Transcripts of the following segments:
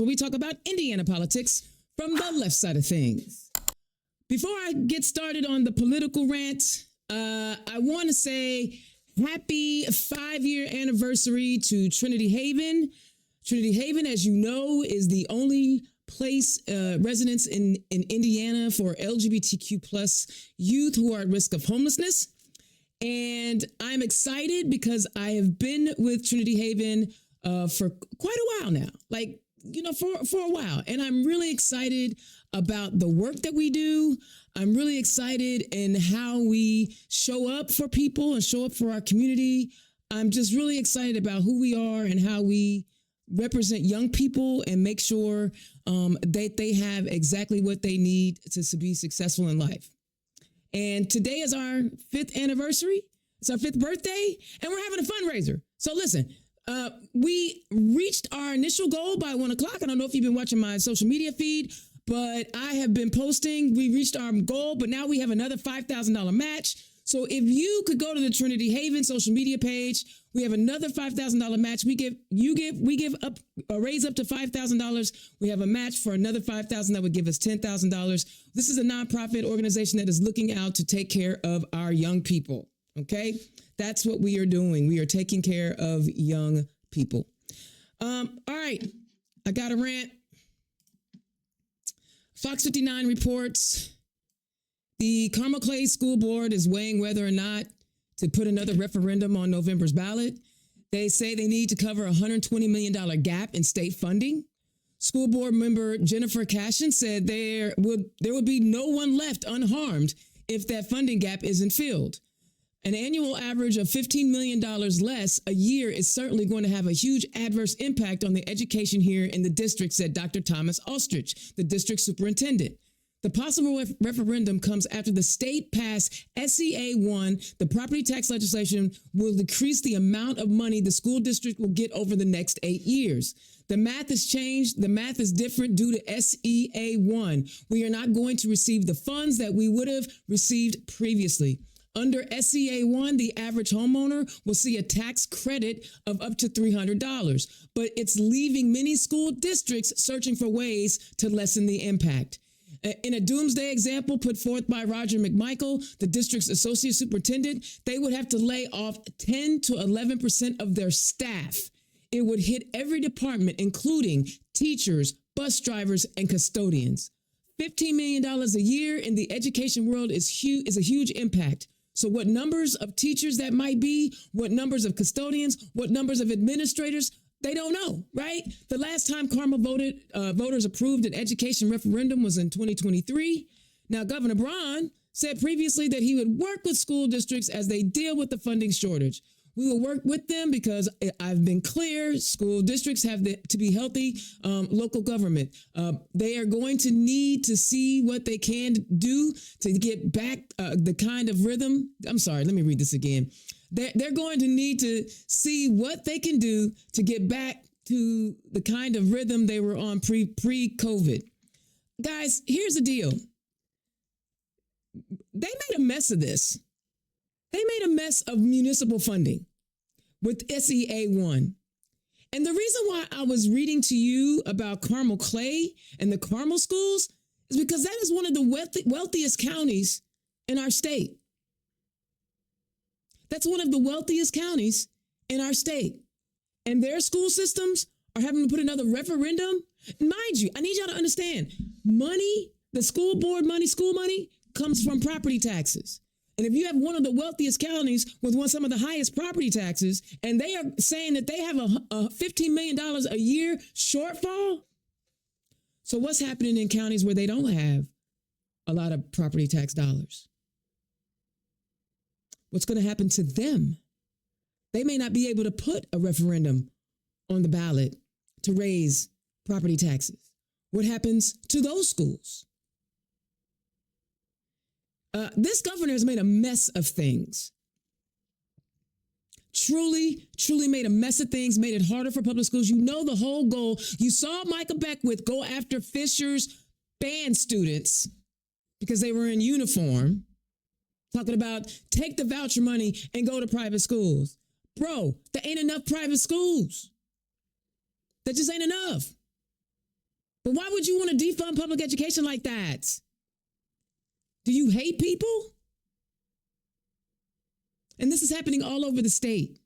where we talk about Indiana politics from the left side of things. Before I get started on the political rant, I want to say happy 5-year anniversary to Trinity Haven. Trinity Haven, as you know, is the only place, residence in Indiana for LGBTQ plus youth who are at risk of homelessness. And I'm excited because I have been with Trinity Haven for quite a while now, for a while. And I'm really excited about the work that we do. I'm really excited in how we show up for people and show up for our community. I'm just really excited about who we are and how we represent young people and make sure that they have exactly what they need to be successful in life. And today is our 5th anniversary. It's our 5th birthday, and we're having a fundraiser. So listen, we reached our initial goal by 1 o'clock. I don't know if you've been watching my social media feed, but I have been posting. We reached our goal, but now we have another $5,000 match. So if you could go to the Trinity Haven social media page, we have another $5,000 match. We give up a raise up to $5,000. We have a match for another $5,000 that would give us $10,000. This is a nonprofit organization that is looking out to take care of our young people. Okay, that's what we are doing. We are taking care of young people. All right, I got a rant. Fox 59 reports the Carmel Clay School Board is weighing whether or not to put another referendum on November's ballot. They say they need to cover a $120 million gap in state funding. School board member Jennifer Cashin said there would be no one left unharmed if that funding gap isn't filled. An annual average of $15 million less a year is certainly going to have a huge adverse impact on the education here in the district, said Dr. Thomas Ostrich, the district superintendent. The possible referendum comes after the state passed SEA1. The property tax legislation will decrease the amount of money the school district will get over the next 8 years. The math has changed. The math is different due to SEA1. We are not going to receive the funds that we would have received previously. Under SEA1, the average homeowner will see a tax credit of up to $300, but it's leaving many school districts searching for ways to lessen the impact. In a doomsday example put forth by Roger McMichael, the district's associate superintendent, they would have to lay off 10 to 11% of their staff. It would hit every department, including teachers, bus drivers, and custodians. $15 million a year in the education world is a huge impact. So what numbers of teachers that might be, what numbers of custodians, what numbers of administrators, they don't know, right? The last time Carmel voters approved an education referendum was in 2023. Now, Governor Braun said previously that he would work with school districts as they deal with the funding shortage. We will work with them because I've been clear, school districts have to be healthy local government. They are going to need to see what they can do to get back the kind of rhythm. I'm sorry, let me read this again. They're going to need to see what they can do to get back to the kind of rhythm they were on pre-COVID. Guys, here's the deal. They made a mess of this. They made a mess of municipal funding with SEA1. And the reason why I was reading to you about Carmel Clay and the Carmel schools is because that is one of the wealthiest counties in our state. That's one of the wealthiest counties in our state. And their school systems are having to put another referendum. Mind you, I need y'all to understand, money, the school board money, school money, comes from property taxes. And if you have one of the wealthiest counties with some of the highest property taxes, and they are saying that they have a $15 million a year shortfall. So what's happening in counties where they don't have a lot of property tax dollars? What's going to happen to them? They may not be able to put a referendum on the ballot to raise property taxes. What happens to those schools? This governor has made a mess of things. Truly made a mess of things, made it harder for public schools. You know the whole goal. You saw Michael Beckwith go after Fisher's band students because they were in uniform, talking about take the voucher money and go to private schools. Bro, there ain't enough private schools. That just ain't enough. But why would you want to defund public education like that? Do you hate people? And this is happening all over the state.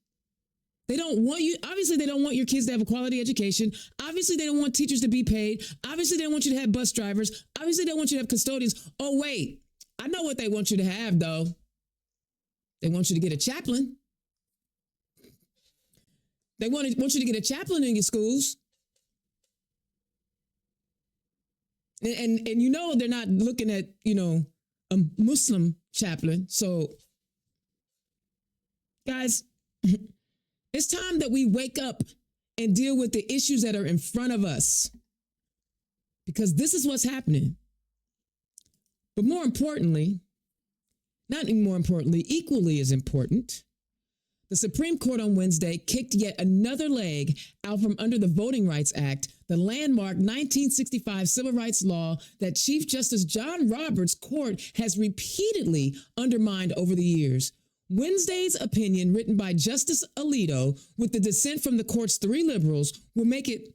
They don't want you, obviously they don't want your kids to have a quality education. Obviously they don't want teachers to be paid. Obviously they don't want you to have bus drivers. Obviously they don't want you to have custodians. Oh, wait, I know what they want you to have though. They want you to get a chaplain. They want you to get a chaplain in your schools. And you know they're not looking at, a Muslim chaplain. So, guys, it's time that we wake up and deal with the issues that are in front of us. Because this is what's happening. But more importantly, equally as important, the Supreme Court on Wednesday kicked yet another leg out from under the Voting Rights Act, the landmark 1965 civil rights law that Chief Justice John Roberts' court has repeatedly undermined over the years. Wednesday's opinion, written by Justice Alito, with the dissent from the court's 3 liberals, will make it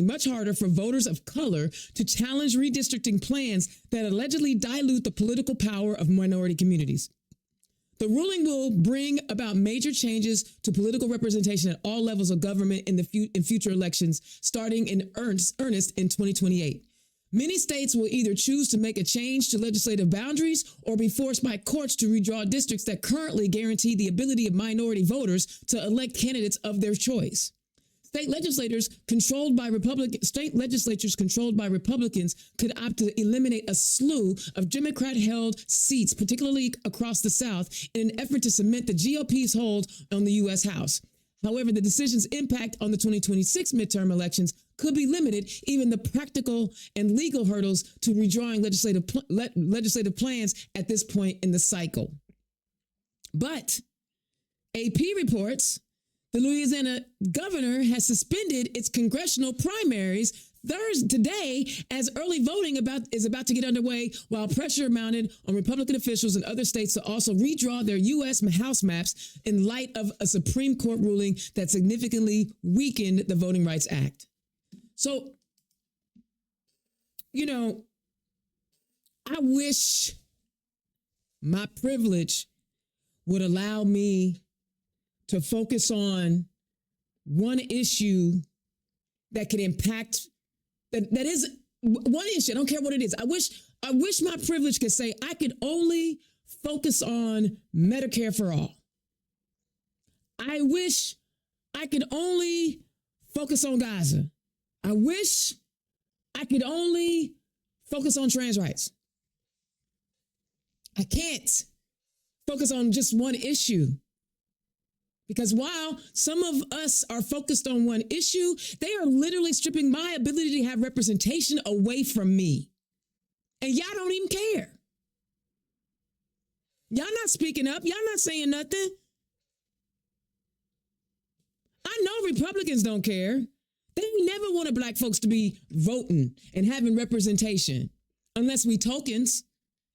much harder for voters of color to challenge redistricting plans that allegedly dilute the political power of minority communities. The ruling will bring about major changes to political representation at all levels of government in future elections, starting in earnest in 2028. Many states will either choose to make a change to legislative boundaries or be forced by courts to redraw districts that currently guarantee the ability of minority voters to elect candidates of their choice. State legislatures controlled by Republicans could opt to eliminate a slew of Democrat-held seats, particularly across the South, in an effort to cement the GOP's hold on the U.S. House. However, the decision's impact on the 2026 midterm elections could be limited, even the practical and legal hurdles to redrawing legislative plans at this point in the cycle. But AP reports the Louisiana governor has suspended its congressional primaries today as early voting is about to get underway, while pressure mounted on Republican officials in other states to also redraw their U.S. House maps in light of a Supreme Court ruling that significantly weakened the Voting Rights Act. So, I wish my privilege would allow me to focus on one issue that could impact, that is one issue. I don't care what it is. I wish my privilege could say I could only focus on Medicare for all. I wish I could only focus on Gaza. I wish I could only focus on trans rights. I can't focus on just one issue. Because while some of us are focused on one issue, they are literally stripping my ability to have representation away from me. And y'all don't even care. Y'all not speaking up. Y'all not saying nothing. I know Republicans don't care. They never wanted black folks to be voting and having representation unless we tokens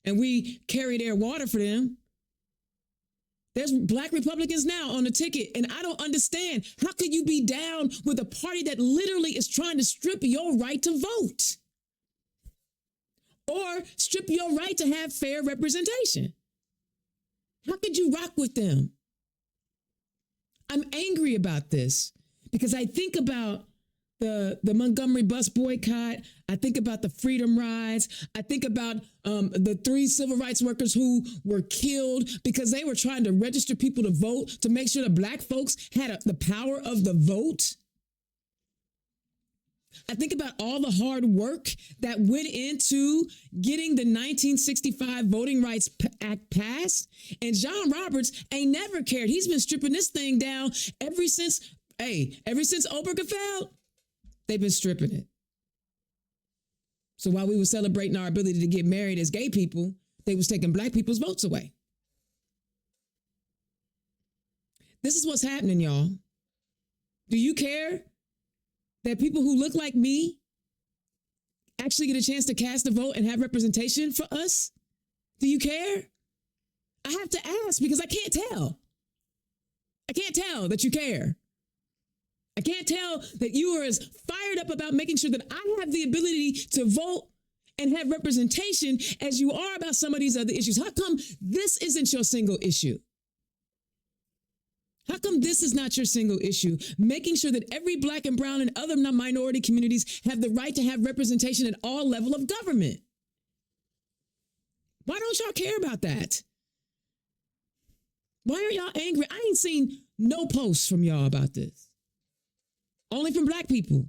and we carry their water for them. There's black Republicans now on the ticket, and I don't understand. How could you be down with a party that literally is trying to strip your right to vote or strip your right to have fair representation? How could you rock with them? I'm angry about this because I think about the Montgomery bus boycott. I think about the freedom rides. I think about the 3 civil rights workers who were killed because they were trying to register people to vote to make sure that black folks had the power of the vote. I think about all the hard work that went into getting the 1965 Voting Rights Act passed. And John Roberts ain't never cared. He's been stripping this thing down ever since Obergefell. They've been stripping it. So while we were celebrating our ability to get married as gay people, they was taking black people's votes away. This is what's happening, y'all. Do you care that people who look like me actually get a chance to cast a vote and have representation for us? Do you care? I have to ask because I can't tell. I can't tell that you care. I can't tell that you are as fired up about making sure that I have the ability to vote and have representation as you are about some of these other issues. How come this isn't your single issue? How come this is not your single issue? Making sure that every Black and brown and other minority communities have the right to have representation at all levels of government. Why don't y'all care about that? Why are y'all angry? I ain't seen no posts from y'all about this. Only from Black people.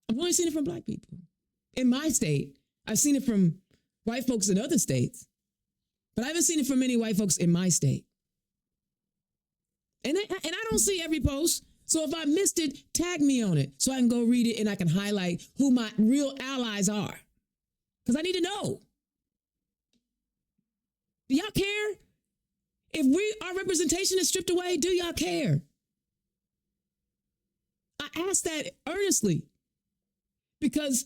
I've only seen it from Black people. In my state, I've seen it from white folks in other states, but I haven't seen it from many white folks in my state. And I don't see every post. So if I missed it, tag me on it so I can go read it and I can highlight who my real allies are. Because I need to know. Do y'all care? If our representation is stripped away, do y'all care? I ask that earnestly. Because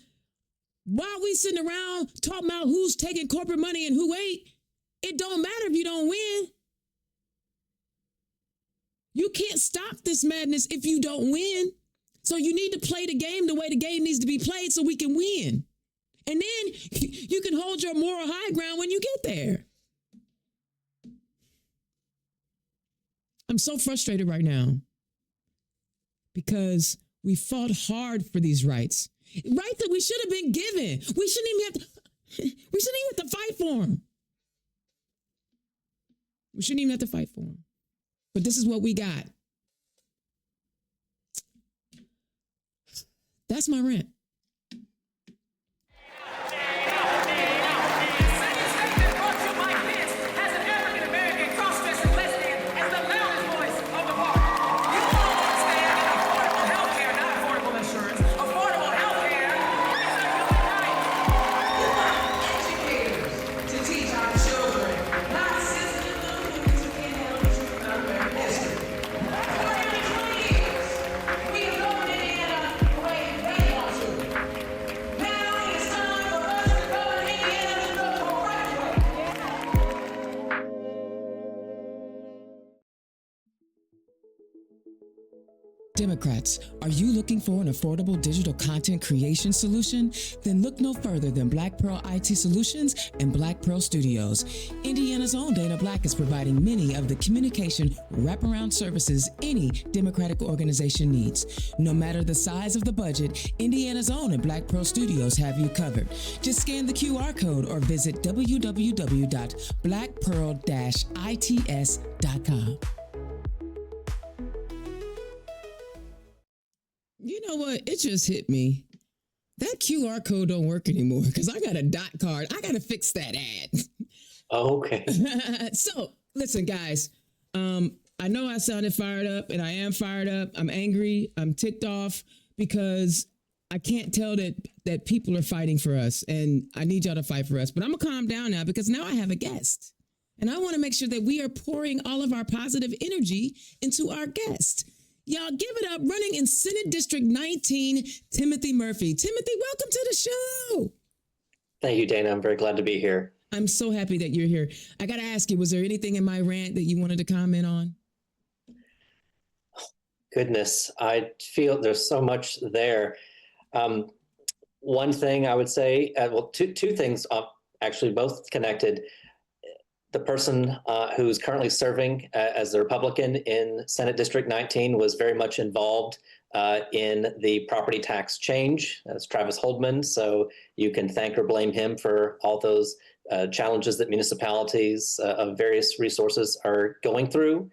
while we sitting around talking about who's taking corporate money and who ain't, it don't matter if you don't win. You can't stop this madness if you don't win. So you need to play the game the way the game needs to be played so we can win. And then you can hold your moral high ground when you get there. I'm so frustrated right now because we fought hard for these rights. Rights that we should have been given. We shouldn't even have to fight for them. We shouldn't even have to fight for them. But this is what we got. That's my rant. Democrats, are you looking for an affordable digital content creation solution? Then look no further than Black Pearl IT Solutions and Black Pearl Studios. Indiana's own Dana Black is providing many of the communication wraparound services any Democratic organization needs. No matter the size of the budget, Indiana's own and Black Pearl Studios have you covered. Just scan the QR code or visit www.blackpearl-its.com. You know what? It just hit me. That QR code don't work anymore because I got a dot card. I got to fix that ad. Oh, okay. So, listen, guys. I know I sounded fired up, and I am fired up. I'm angry. I'm ticked off because I can't tell that people are fighting for us, and I need y'all to fight for us. But I'm going to calm down now because now I have a guest. And I want to make sure that we are pouring all of our positive energy into our guest. Y'all give it up, running in Senate District 19, Timothy Murphy. Timothy, welcome to the show. Thank you, Dana. I'm very glad to be here. I'm so happy that you're here. I got to ask you, was there anything in my rant that you wanted to comment on? Goodness, I feel there's so much there. One thing I would say, two things, actually both connected. The person who's currently serving as the Republican in Senate District 19 was very much involved in the property tax change. That's Travis Holdman. So you can thank or blame him for all those challenges that municipalities of various resources are going through.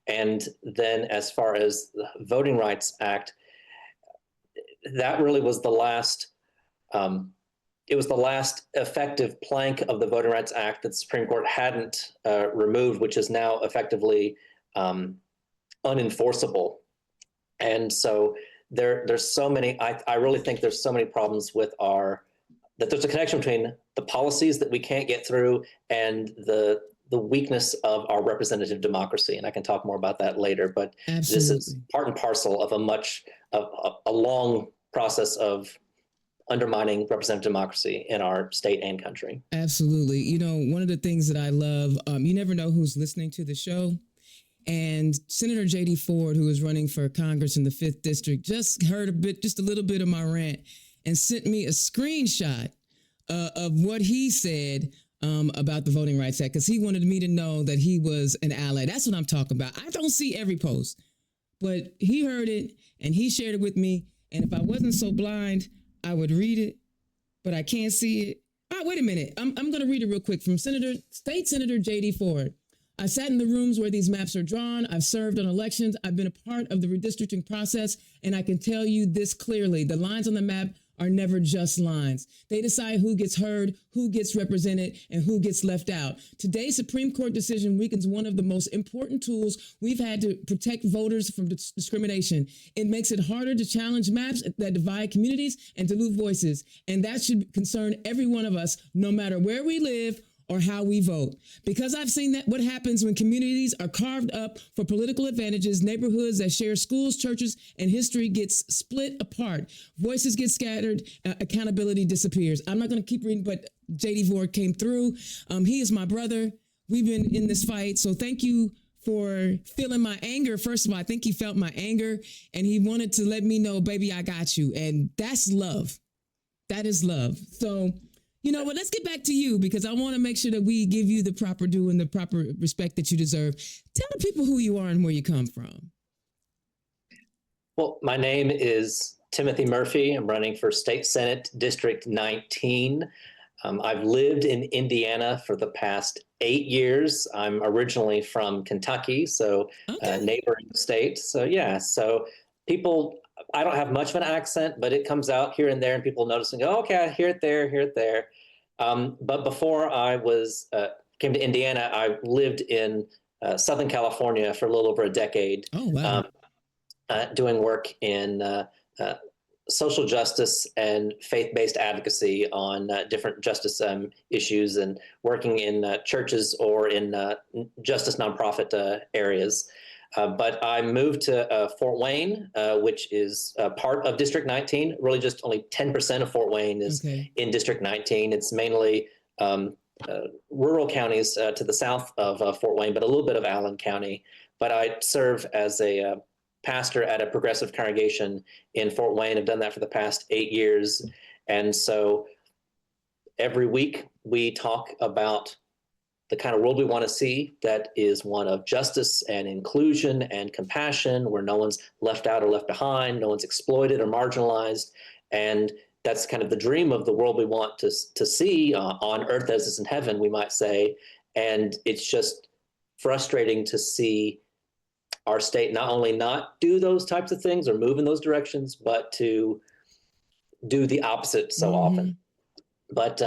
And then as far as the Voting Rights Act, that really was the last it was the last effective plank of the Voting Rights Act that the Supreme Court hadn't removed, which is now effectively unenforceable. And so there's so many, I really think there's so many problems with that there's a connection between the policies that we can't get through and the weakness of our representative democracy. And I can talk more about that later, but Absolutely. This is part and parcel of a long process of undermining representative democracy in our state and country. Absolutely. You know, one of the things that I love, you never know who's listening to the show. And Senator J.D. Ford, who is running for Congress in the 5th District, just heard just a little bit of my rant and sent me a screenshot of what he said about the Voting Rights Act, because he wanted me to know that he was an ally. That's what I'm talking about. I don't see every post, but he heard it and he shared it with me. And if I wasn't so blind, I would read it, but I can't see it. Oh, wait a minute. I'm going to read it real quick from State Senator J.D. Ford. I sat in the rooms where these maps are drawn. I've served on elections. I've been a part of the redistricting process, and I can tell you this clearly. The lines on the map are never just lines. They decide who gets heard, who gets represented, and who gets left out. Today's Supreme Court decision weakens one of the most important tools we've had to protect voters from discrimination. It makes it harder to challenge maps that divide communities and dilute voices. And that should concern every one of us, no matter where we live or how we vote. Because I've seen that what happens when communities are carved up for political advantages, neighborhoods that share schools, churches, and history gets split apart. Voices get scattered, accountability disappears. I'm not gonna keep reading, but J.D. Ford came through. He is my brother. We've been in this fight. So thank you for feeling my anger. First of all, I think he felt my anger and he wanted to let me know, baby, I got you. And that's love. That is love. So, you know what, let's get back to you, because I want to make sure that we give you the proper due and the proper respect that you deserve. Tell the people who you are and where you come from. Well, my name is Timothy Murphy. I'm running for State Senate District 19. I've lived in Indiana for the past 8 years. I'm originally from Kentucky, so Okay. neighboring state. So yeah, so people, I don't have much of an accent, but it comes out here and there, and people notice and go, okay, I hear it there, hear it there. But before I came to Indiana, I lived in Southern California for a little over a decade. Oh, wow. Doing work in social justice and faith-based advocacy on different justice issues, and working in churches or in justice nonprofit areas. But I moved to Fort Wayne, which is part of District 19. Really, just only 10% of Fort Wayne is in District 19. It's mainly rural counties to the south of Fort Wayne, but a little bit of Allen County. But I serve as a pastor at a progressive congregation in Fort Wayne. I've done that for the past 8 years. And so every week we talk about the kind of world we want to see, that is one of justice and inclusion and compassion, where no one's left out or left behind, no one's exploited or marginalized. And that's kind of the dream of the world we want to see on earth as is in heaven, we might say. And it's just frustrating to see our state not only not do those types of things or move in those directions, but to do the opposite so often. But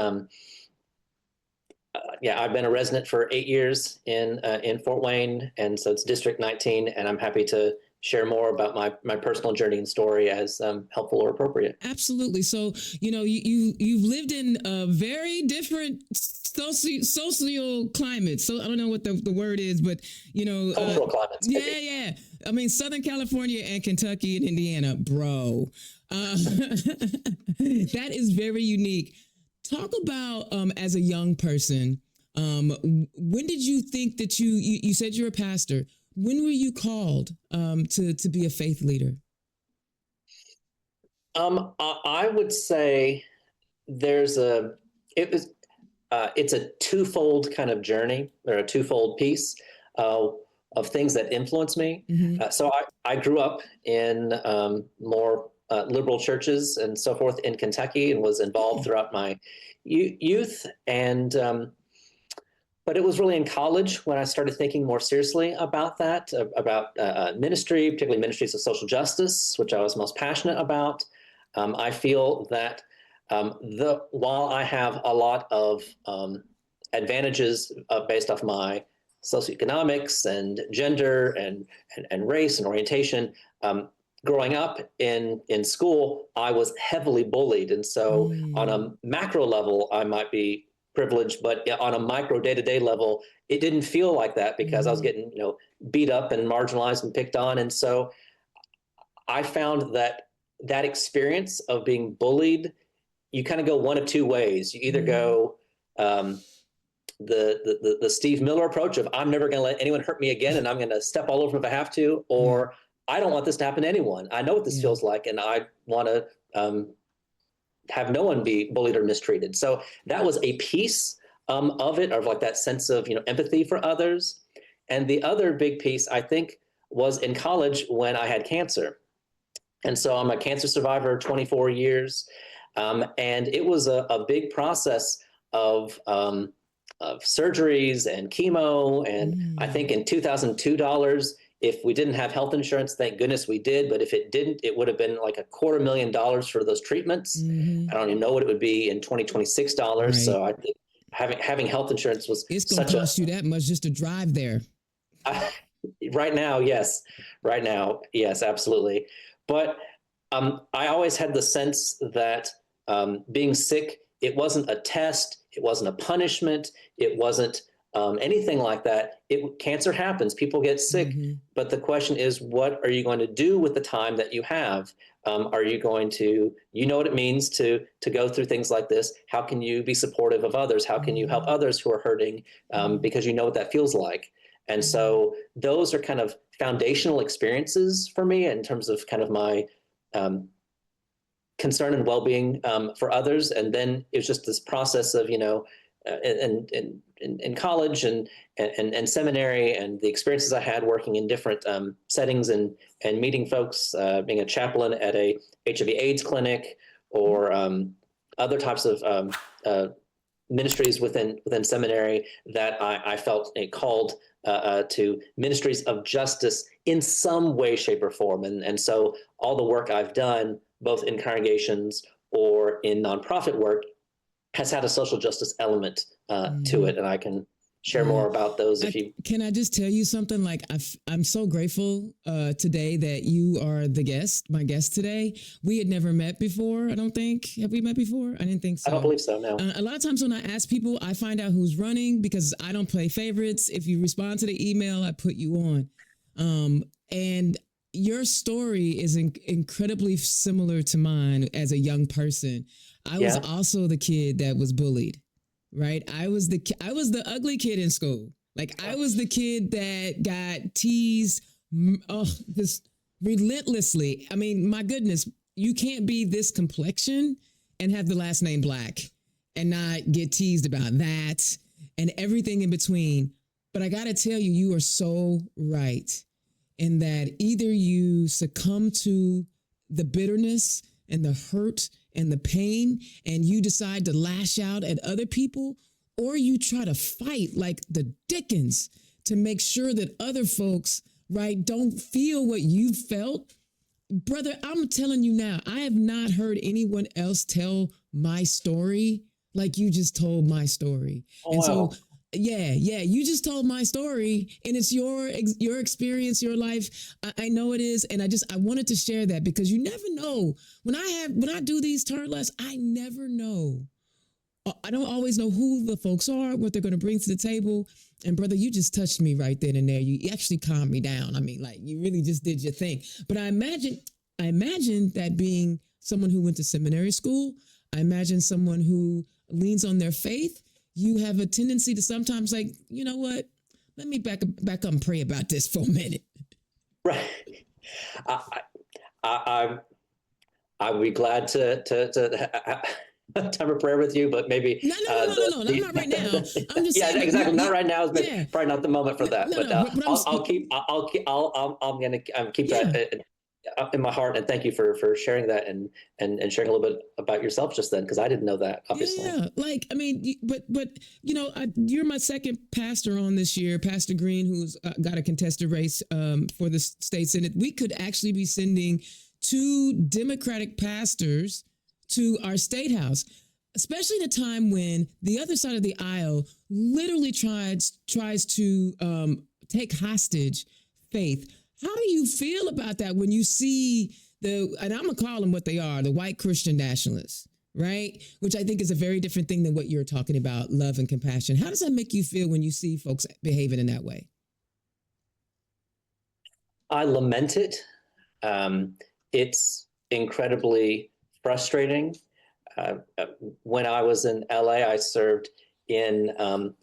yeah, I've been a resident for 8 years in Fort Wayne, and so it's District 19, and I'm happy to share more about my personal journey and story as helpful or appropriate. Absolutely. So, you know, you've lived in a very different social climate. So I don't know what the word is, but, you know. Cultural climates. Yeah. I mean, Southern California and Kentucky and Indiana, bro. That is very unique. Talk about, as a young person, when did you think that you said you're a pastor? When were you called to be a faith leader? I would say it's a twofold kind of journey, or a twofold piece of things that influence me. So I grew up in more liberal churches and so forth in Kentucky, and was involved throughout my youth. And but it was really in college when I started thinking more seriously about that, about ministry, particularly ministries of social justice, which I was most passionate about. I feel that while I have a lot of advantages based off my socioeconomics and gender and race and orientation, growing up in school, I was heavily bullied. And so on a macro level, I might be privileged, but on a micro day-to-day level, it didn't feel like that, because I was getting, beat up and marginalized and picked on. And so I found that experience of being bullied, you kind of go one of two ways. You either go, the Steve Miller approach of I'm never going to let anyone hurt me again, and I'm going to step all over if I have to, or I don't want this to happen to anyone. I know what this feels like, and I want to have no one be bullied or mistreated. So that was a piece of it, of like that sense of empathy for others. And the other big piece, I think, was in college when I had cancer. And so I'm a cancer survivor, 24 years. And it was a big process of surgeries and chemo. And I think in $2,002, if we didn't have health insurance, thank goodness we did. But if it didn't, it would have been like $250,000 for those treatments. I don't even know what it would be in 2026 dollars. Right. So I think having health insurance was it's going to cost you that much just to drive there. Right now, yes. Right now, yes, absolutely. But I always had the sense that being sick, it wasn't a test, it wasn't a punishment, it wasn't anything like that. Cancer happens, people get sick, but the question is, what are you going to do with the time that you have? Are you going to, what it means to go through things like this? How can you be supportive of others? How can you help others who are hurting? Because you know what that feels like. And so those are kind of foundational experiences for me in terms of kind of my concern and well-being for others. And then it's just this process of, in college and seminary, and the experiences I had working in different settings and meeting folks, being a chaplain at a HIV/AIDS clinic, or other types of ministries within seminary, that I felt called to ministries of justice in some way, shape, or form. And so all the work I've done, both in congregations or in nonprofit work, has had a social justice element to it. And I can share more about those if you... Can I just tell you something? Like, I'm so grateful today that you are my guest today. We had never met before, I don't think. Have we met before? I didn't think so. I don't believe so, no. A lot of times when I ask people, I find out who's running because I don't play favorites. If you respond to the email, I put you on. And your story is incredibly similar to mine as a young person. I was also the kid that was bullied. Right. I was the ugly kid in school. Like, I was the kid that got teased just relentlessly. I mean, my goodness, you can't be this complexion and have the last name Black and not get teased about that and everything in between. But I got to tell you, you are so right in that either you succumb to the bitterness and the hurt and the pain, and you decide to lash out at other people, or you try to fight like the Dickens to make sure that other folks, right, don't feel what you felt. Brother, I'm telling you now, I have not heard anyone else tell my story like you just told my story. Oh, and wow. So you just told my story, and it's your experience, your life. I know it is, and I wanted to share that because you never know. When I do these turn lefts, I never know. I don't always know who the folks are, what they're going to bring to the table. And brother, you just touched me right then and there. You actually calmed me down. I mean, like, you really just did your thing. But I imagine that being someone who went to seminary school, I imagine someone who leans on their faith, you have a tendency to sometimes, like, you know what? Let me back up and pray about this for a minute. Right. I'd be glad to have a prayer with you, but maybe no, not right now. I'm just saying, exactly. Not right now is probably not the moment for that. But I'll keep that up in my heart, and thank you for sharing that and sharing a little bit about yourself just then, because I didn't know that, obviously. Yeah, like, I mean, but you're my second pastor on this year, Pastor Green, who's got a contested race for the state senate. We could actually be sending 2 Democratic pastors to our state house, especially at a time when the other side of the aisle literally tries to take hostage faith. How do you feel about that when you see and I'm going to call them what they are, the white Christian nationalists, right? Which I think is a very different thing than what you're talking about, love and compassion. How does that make you feel when you see folks behaving in that way? I lament it. It's incredibly frustrating. When I was in LA, I served in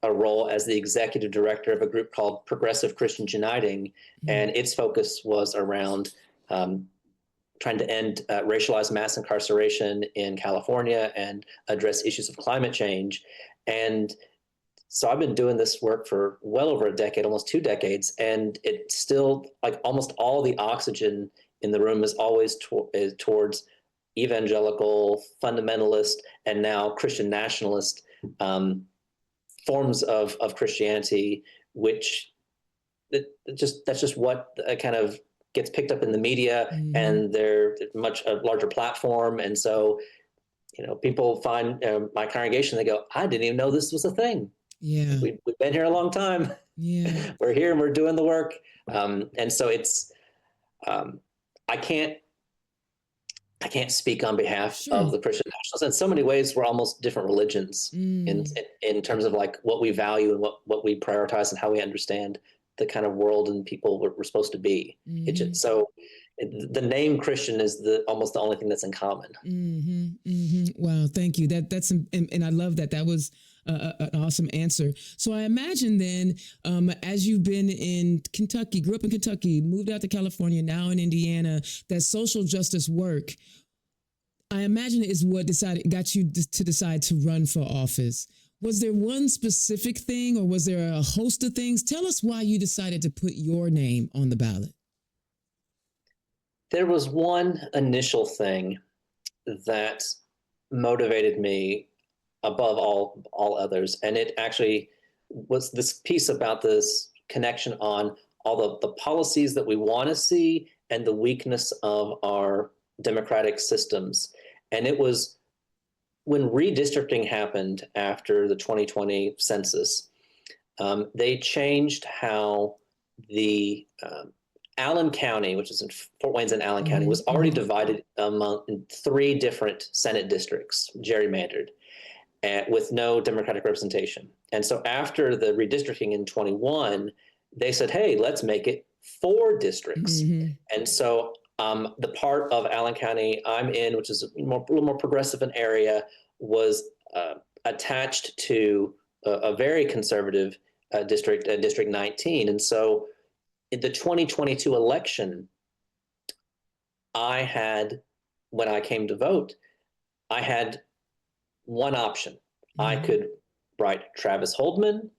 a role as the executive director of a group called Progressive Christians Uniting, and its focus was around trying to end racialized mass incarceration in California and address issues of climate change. And so I've been doing this work for well over a decade, almost 2 decades, and it's still like almost all the oxygen in the room is always towards evangelical, fundamentalist, and now Christian nationalist forms of Christianity, which that's just what kind of gets picked up in the media, and they're much a larger platform. And so, people find my congregation, they go, I didn't even know this was a thing. Yeah. We've been here a long time. Yeah. We're here and we're doing the work. And so it's, I can't speak on behalf of the Christian nationalists. In so many ways, we're almost different religions in terms of like what we value and what we prioritize and how we understand the kind of world and people we're supposed to be. So the name Christian is almost the only thing that's in common. Wow, thank you. That's and I love that. That was an awesome answer. So I imagine then, as you've been in Kentucky, grew up in Kentucky, moved out to California, now in Indiana, that social justice work, I imagine, is what got you to decide to run for office. Was there one specific thing, or was there a host of things? Tell us why you decided to put your name on the ballot. There was one initial thing that motivated me above all others, and it actually was this piece about this connection on all the policies that we want to see and the weakness of our democratic systems. And it was when redistricting happened after the 2020 census, they changed how the Allen County, which is in Fort Wayne's in Allen County, was already divided among 3 different Senate districts, gerrymandered, with no Democratic representation. And so after the redistricting in 21, they said, hey, let's make it 4 districts. And so the part of Allen County I'm in, which is a little more progressive in area, was attached to a very conservative district, District 19. And so in the 2022 election, when I came to vote, I had one option. I could write Travis Holdman,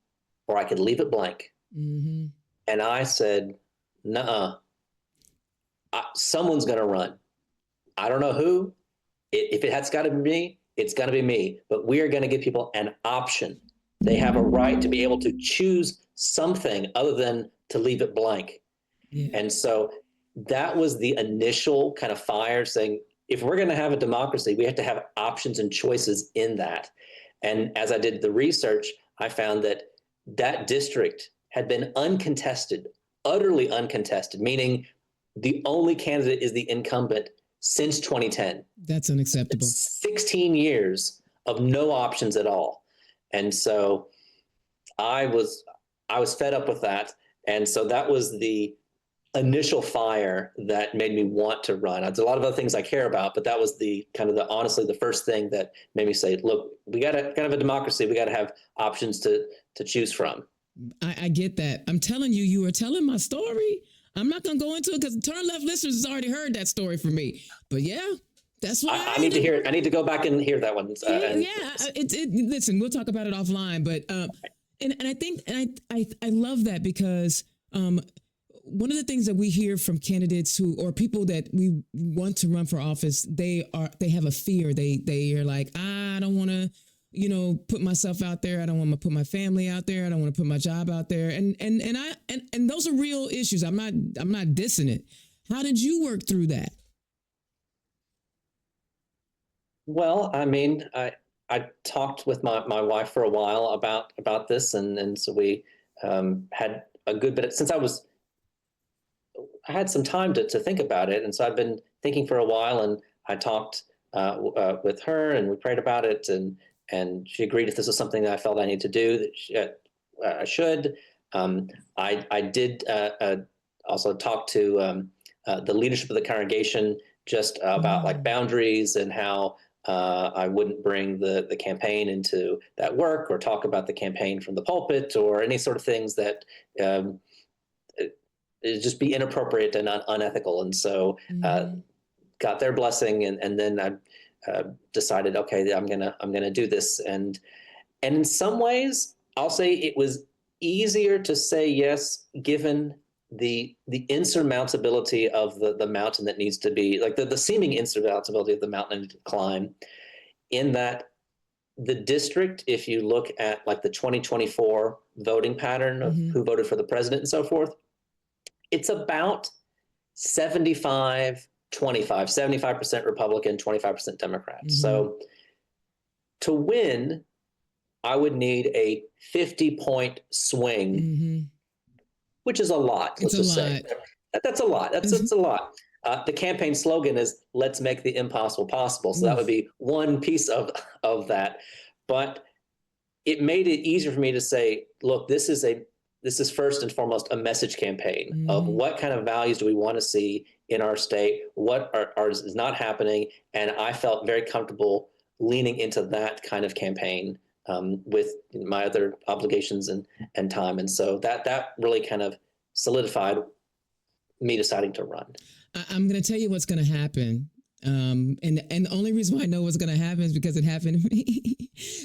or I could leave it blank. And I said, nuh-uh. Someone's going to run. I don't know who. If it's got to be me, it's going to be me. But we are going to give people an option. They have a right to be able to choose something other than to leave it blank. And so that was the initial kind of fire, saying, if we're going to have a democracy, we have to have options and choices in that. And as I did the research, I found that district had been uncontested, utterly uncontested, meaning the only candidate is the incumbent since 2010. That's unacceptable. It's 16 years of no options at all. And so I was fed up with that. And so that was the initial fire that made me want to run. There's a lot of other things I care about, but that was honestly the first thing that made me say, look, we got to have a democracy. We got to have options to choose from. I get that. I'm telling you, you are telling my story. I'm not going to go into it because Turn Left listeners has already heard that story from me. But yeah, that's why I need to hear it. I need to go back and hear that one. Listen, we'll talk about it offline. But and I think I love that because one of the things that we hear from candidates or people that we want to run for office, they have a fear. They are like, I don't want to, put myself out there. I don't want to put my family out there. I don't want to put my job out there. And those are real issues. I'm not dissing it. How did you work through that? Well, I mean, I talked with my wife for a while about this, and so we had a good bit since I had some time to think about it, and so I've been thinking for a while, and I talked with her, and we prayed about it, and she agreed if this was something that I felt I needed to do, that I should. I did also talk to the leadership of the congregation just about like boundaries and how I wouldn't bring the campaign into that work or talk about the campaign from the pulpit or any sort of things that it'd just be inappropriate and unethical. And so got their blessing, and then I decided, okay, I'm gonna do this. And in some ways, I'll say it was easier to say yes, given the insurmountability of the mountain that needs to be, like the seeming insurmountability of the mountain to climb, in that the district, if you look at like the 2024 voting pattern of who voted for the president and so forth, it's about 75-25, 75% Republican, 25% Democrat. So to win, I would need a 50-point swing, which is a lot. Let's just say that's a lot. That's a lot. The campaign slogan is "Let's make the impossible possible." So that would be one piece of that. But it made it easier for me to say, look, this is first and foremost a message campaign of what kind of values do we want to see in our state, what is not happening, and I felt very comfortable leaning into that kind of campaign with my other obligations and time. And so that really kind of solidified me deciding to run. I'm going to tell you what's going to happen. And the only reason why I know what's going to happen is because it happened to me.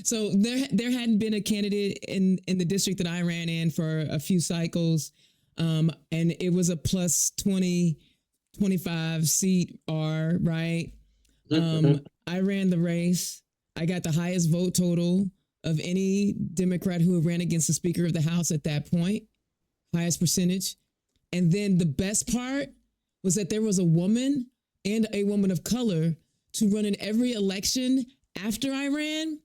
So there hadn't been a candidate in the district that I ran in for a few cycles. And it was a plus 20, 25 seat R, right? I ran the race. I got the highest vote total of any Democrat who ran against the Speaker of the House at that point, highest percentage. And then the best part was that there was a woman and a woman of color to run in every election after I ran.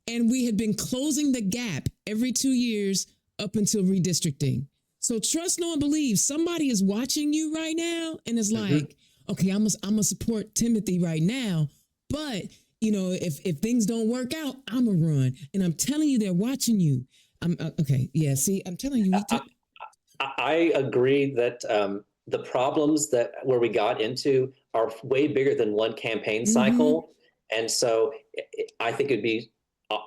And we had been closing the gap every 2 years up until redistricting. So trust no one believes. Somebody is watching you right now and is like, okay, I'm gonna support Timothy right now. But you know, if things don't work out, I'm gonna run. And I'm telling you, they're watching you. Okay. Yeah. See, I'm telling you. I agree that the problems where we got into are way bigger than one campaign cycle. And so I think it'd be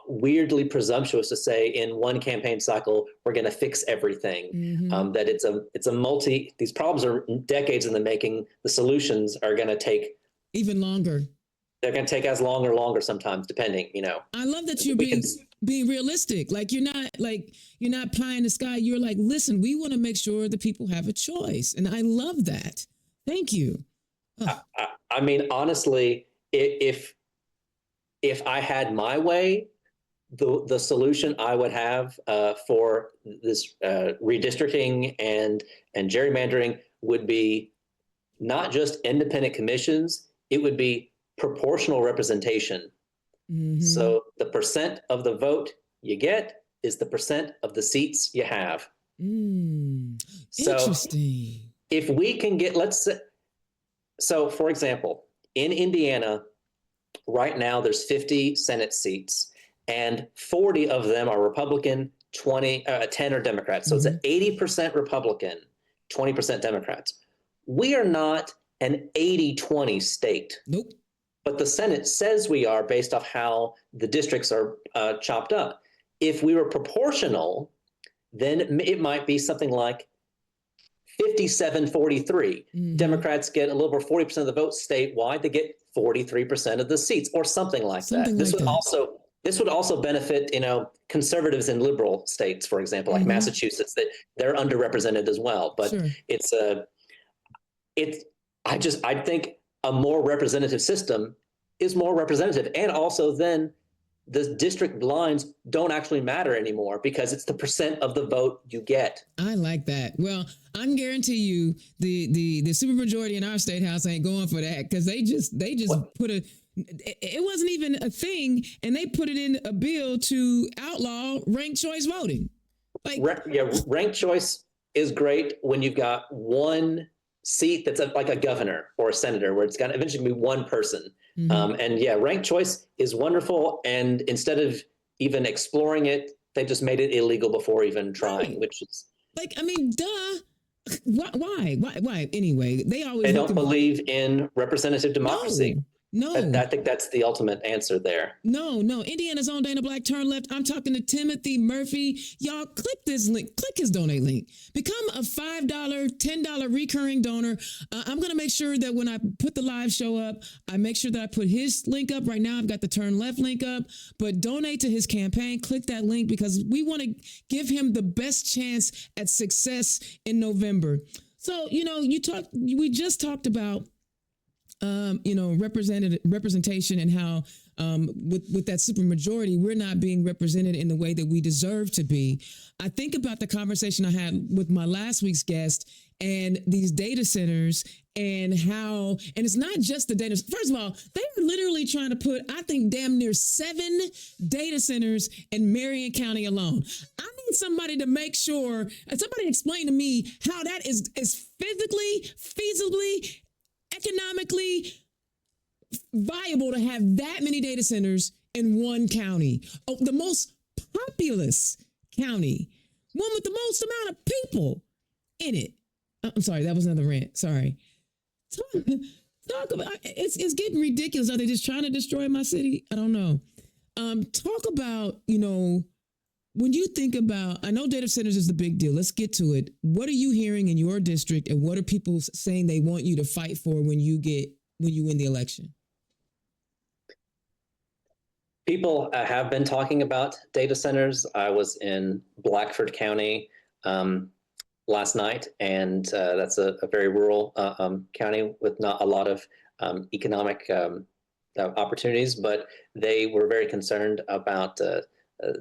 weirdly presumptuous to say in one campaign cycle, we're going to fix everything. That these problems are decades in the making. The solutions are going to take even longer. They're going to take as long or longer sometimes, depending, I love that you're being realistic. Like you're not pie in the sky. You're like, listen, we want to make sure that people have a choice. And I love that. Thank you. Oh. I mean, honestly, if I had my way, the solution I would have for this redistricting and gerrymandering would be not just independent commissions, it would be proportional representation. So the percent of the vote you get is the percent of the seats you have. So interesting. If we can get, so for example, in Indiana, right now there's 50 Senate seats and 40 of them are Republican, 10 are Democrats. So it's an 80% Republican, 20% Democrats. We are not an 80-20 state. Nope. But the Senate says we are based off how the districts are chopped up. If we were proportional, then it might be something like 57-43. Democrats get a little over 40% of the vote statewide. They get 43% of the seats or something like that. This would also benefit, conservatives in liberal states, for example, like Massachusetts, that they're underrepresented as well. But I think a more representative system is more representative. And also then the district lines don't actually matter anymore because it's the percent of the vote you get. I like that. Well, I can guarantee you the supermajority in our state house ain't going for that because they just put it wasn't even a thing, and they put it in a bill to outlaw ranked choice voting. Ranked choice is great when you've got one seat that's like a governor or a senator where it's got to eventually be one person. Ranked choice is wonderful. And instead of even exploring it, they just made it illegal before even trying, which is duh. Why? Anyway, they don't believe in representative democracy. No. I think that's the ultimate answer there. No. Indiana's own Dana Black, turn left. I'm talking to Timothy Murphy. Y'all click this link, click his donate link. Become a $5, $10 recurring donor. I'm going to make sure that when I put the live show up, I make sure that I put his link up. Right now, I've got the turn left link up, but donate to his campaign. Click that link because we want to give him the best chance at success in November. So, we just talked about representation and how with that supermajority, we're not being represented in the way that we deserve to be. I think about the conversation I had with my last week's guest and these data centers and how, and it's not just the data. First of all, they are literally trying to put, I think, damn near 7 data centers in Marion County alone. I need somebody to make sure, somebody explain to me how that is physically, feasibly, economically viable to have that many data centers in one county. Oh, the most populous county, one with the most amount of people in it. I'm sorry, that was another rant. Sorry. Talk about it's getting ridiculous. Are they just trying to destroy my city? I don't know. Talk about, when you think about, I know data centers is the big deal. Let's get to it. What are you hearing in your district, and what are people saying they want you to fight for when you win the election? People have been talking about data centers. I was in Blackford County last night, and that's a very rural county with not a lot of economic opportunities, but they were very concerned about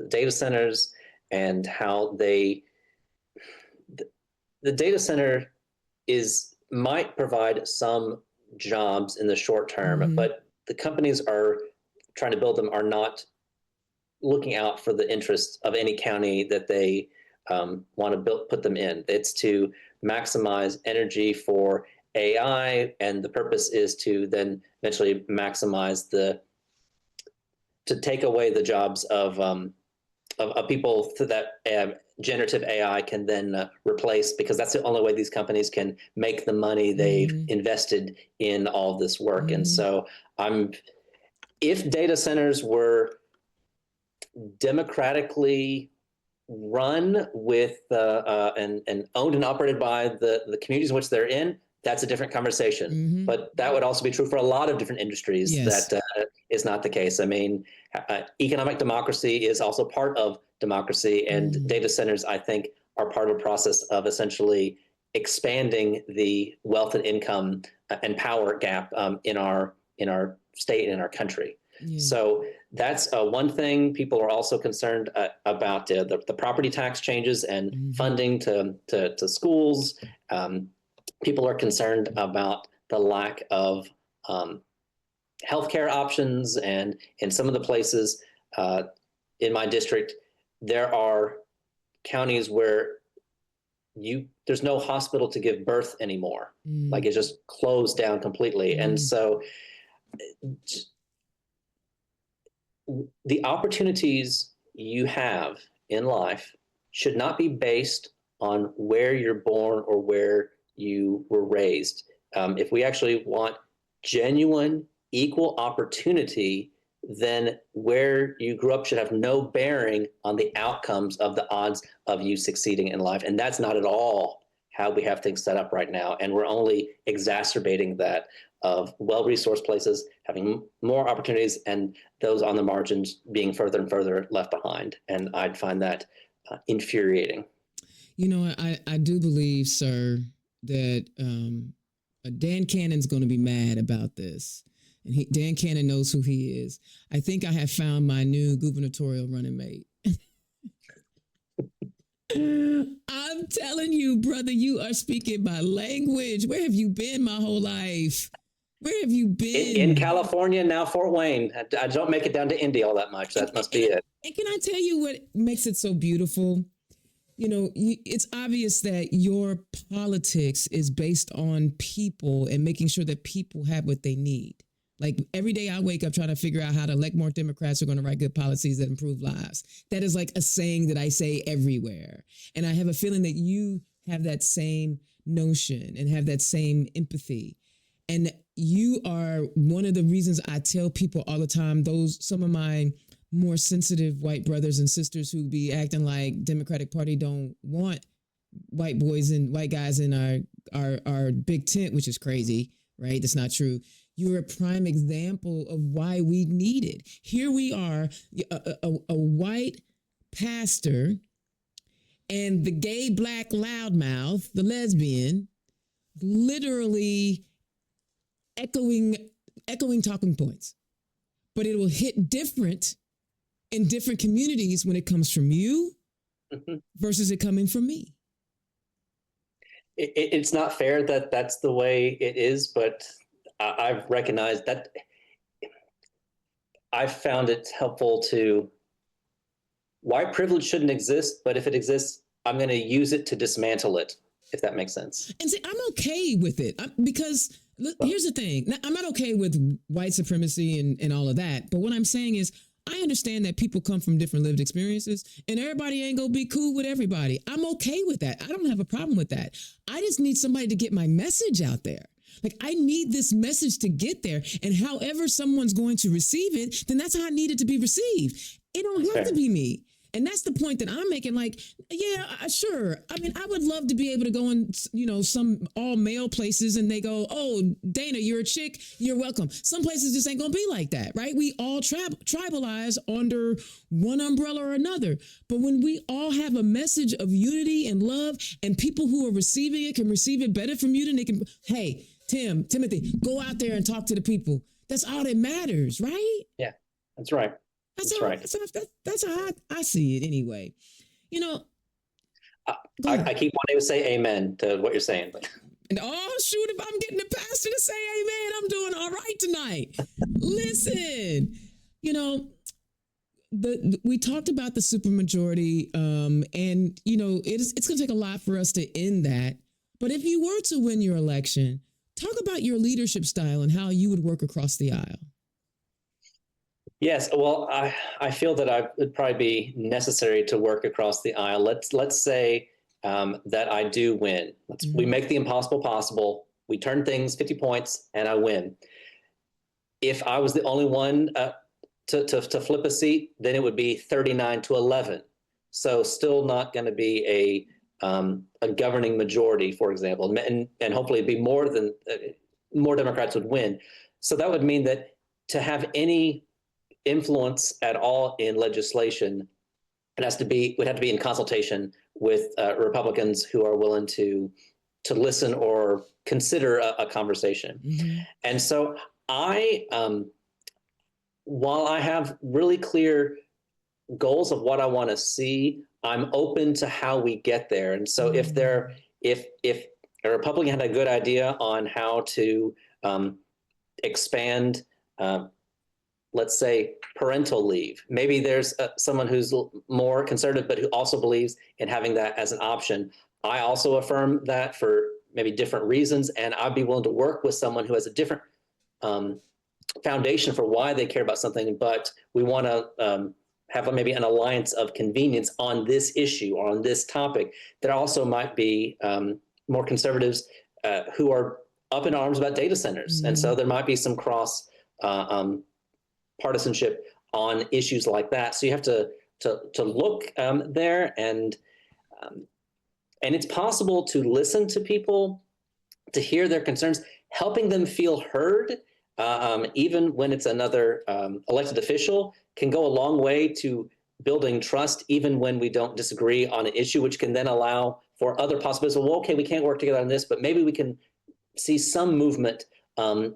data centers and how the data center might provide some jobs in the short term, but the companies are trying to build them are not looking out for the interests of any county that they want to put them in. It's to maximize energy for AI, and the purpose is to then eventually maximize to take away the jobs of people that generative AI can then replace, because that's the only way these companies can make the money they've invested in all this work. And so if data centers were democratically run with and owned and operated by the communities in which they're in, that's a different conversation. But that would also be true for a lot of different industries. Yes. That is not the case. I mean, economic democracy is also part of democracy, and data centers, I think, are part of the process of essentially expanding the wealth and income and power gap in our state and in our country. So that's one thing. People are also concerned about the property tax changes and funding to schools. People are concerned about the lack of healthcare options, and in some of the places in my district, there are counties where there's no hospital to give birth anymore. Like, it's just closed down completely. And so the opportunities you have in life should not be based on where you're born or where you were raised. If we actually want genuine equal opportunity, then where you grew up should have no bearing on the outcomes of the odds of you succeeding in life. And that's not at all how we have things set up right now. And we're only exacerbating that, of well-resourced places having more opportunities and those on the margins being further and further left behind. And I'd find that infuriating. I do believe, sir, that Dan Cannon's going to be mad about this. And Dan Cannon knows who he is. I think I have found my new gubernatorial running mate. I'm telling you, brother, you are speaking my language. Where have you been my whole life? Where have you been? In California, now Fort Wayne. I don't make it down to Indy all that much. That must be it. And can I tell you what makes it so beautiful? It's obvious that your politics is based on people and making sure that people have what they need. Like, every day I wake up trying to figure out how to elect more Democrats who are going to write good policies that improve lives. That is like a saying that I say everywhere. And I have a feeling that you have that same notion and have that same empathy. And you are one of the reasons I tell people all the time, some of my more sensitive white brothers and sisters who be acting like Democratic Party don't want white boys and white guys in our big tent, which is crazy, right? That's not true. You're a prime example of why we need it. Here we are, a white pastor and the gay black loudmouth, the lesbian, literally echoing talking points. But it will hit different in different communities when it comes from you versus it coming from me. It's not fair that that's the way it is, but I've recognized that. I've found it helpful to, white privilege shouldn't exist, but if it exists, I'm going to use it to dismantle it, if that makes sense. And see, I'm okay with it because here's the thing. Now, I'm not okay with white supremacy and all of that. But what I'm saying is, I understand that people come from different lived experiences and everybody ain't gonna be cool with everybody. I'm okay with that. I don't have a problem with that. I just need somebody to get my message out there. Like, I need this message to get there. And however someone's going to receive it, then that's how I need it to be received. It don't have to be me. And that's the point that I'm making. Like, yeah, sure. I mean, I would love to be able to go in, some all male places and they go, oh, Dana, you're a chick, you're welcome. Some places just ain't going to be like that, right? We all tribalize under one umbrella or another. But when we all have a message of unity and love, and people who are receiving it can receive it better from you than they can, hey, Timothy, go out there and talk to the people. That's all that matters, right? Yeah, that's right. That's right. That's how I see it anyway. I keep wanting to say amen to what you're saying. But. Oh, shoot, if I'm getting the pastor to say amen, I'm doing all right tonight. Listen, we talked about the supermajority, and, it's going to take a lot for us to end that. But if you were to win your election, talk about your leadership style and how you would work across the aisle. Yes, well, I feel that I would probably be necessary to work across the aisle. Let's say that I do win. We make the impossible possible. We turn things 50 points, and I win. If I was the only one to flip a seat, then it would be 39-11. So still not going to be a governing majority, for example, and hopefully it'd be more Democrats would win. So that would mean that to have any influence at all in legislation, would have to be in consultation with Republicans who are willing to listen or consider a conversation. And so while I have really clear goals of what I want to see, I'm open to how we get there. And so if a Republican had a good idea on how to expand let's say parental leave. Maybe there's someone who's more conservative, but who also believes in having that as an option. I also affirm that for maybe different reasons, and I'd be willing to work with someone who has a different foundation for why they care about something, but we want to have maybe an alliance of convenience on this issue or on this topic. There also might be more conservatives who are up in arms about data centers, and so there might be some cross partisanship on issues like that. So you have to look there, and it's possible to listen to people, to hear their concerns, helping them feel heard, even when it's another elected official, can go a long way to building trust, even when we don't disagree on an issue, which can then allow for other possibilities. Well, okay, we can't work together on this, but maybe we can see some movement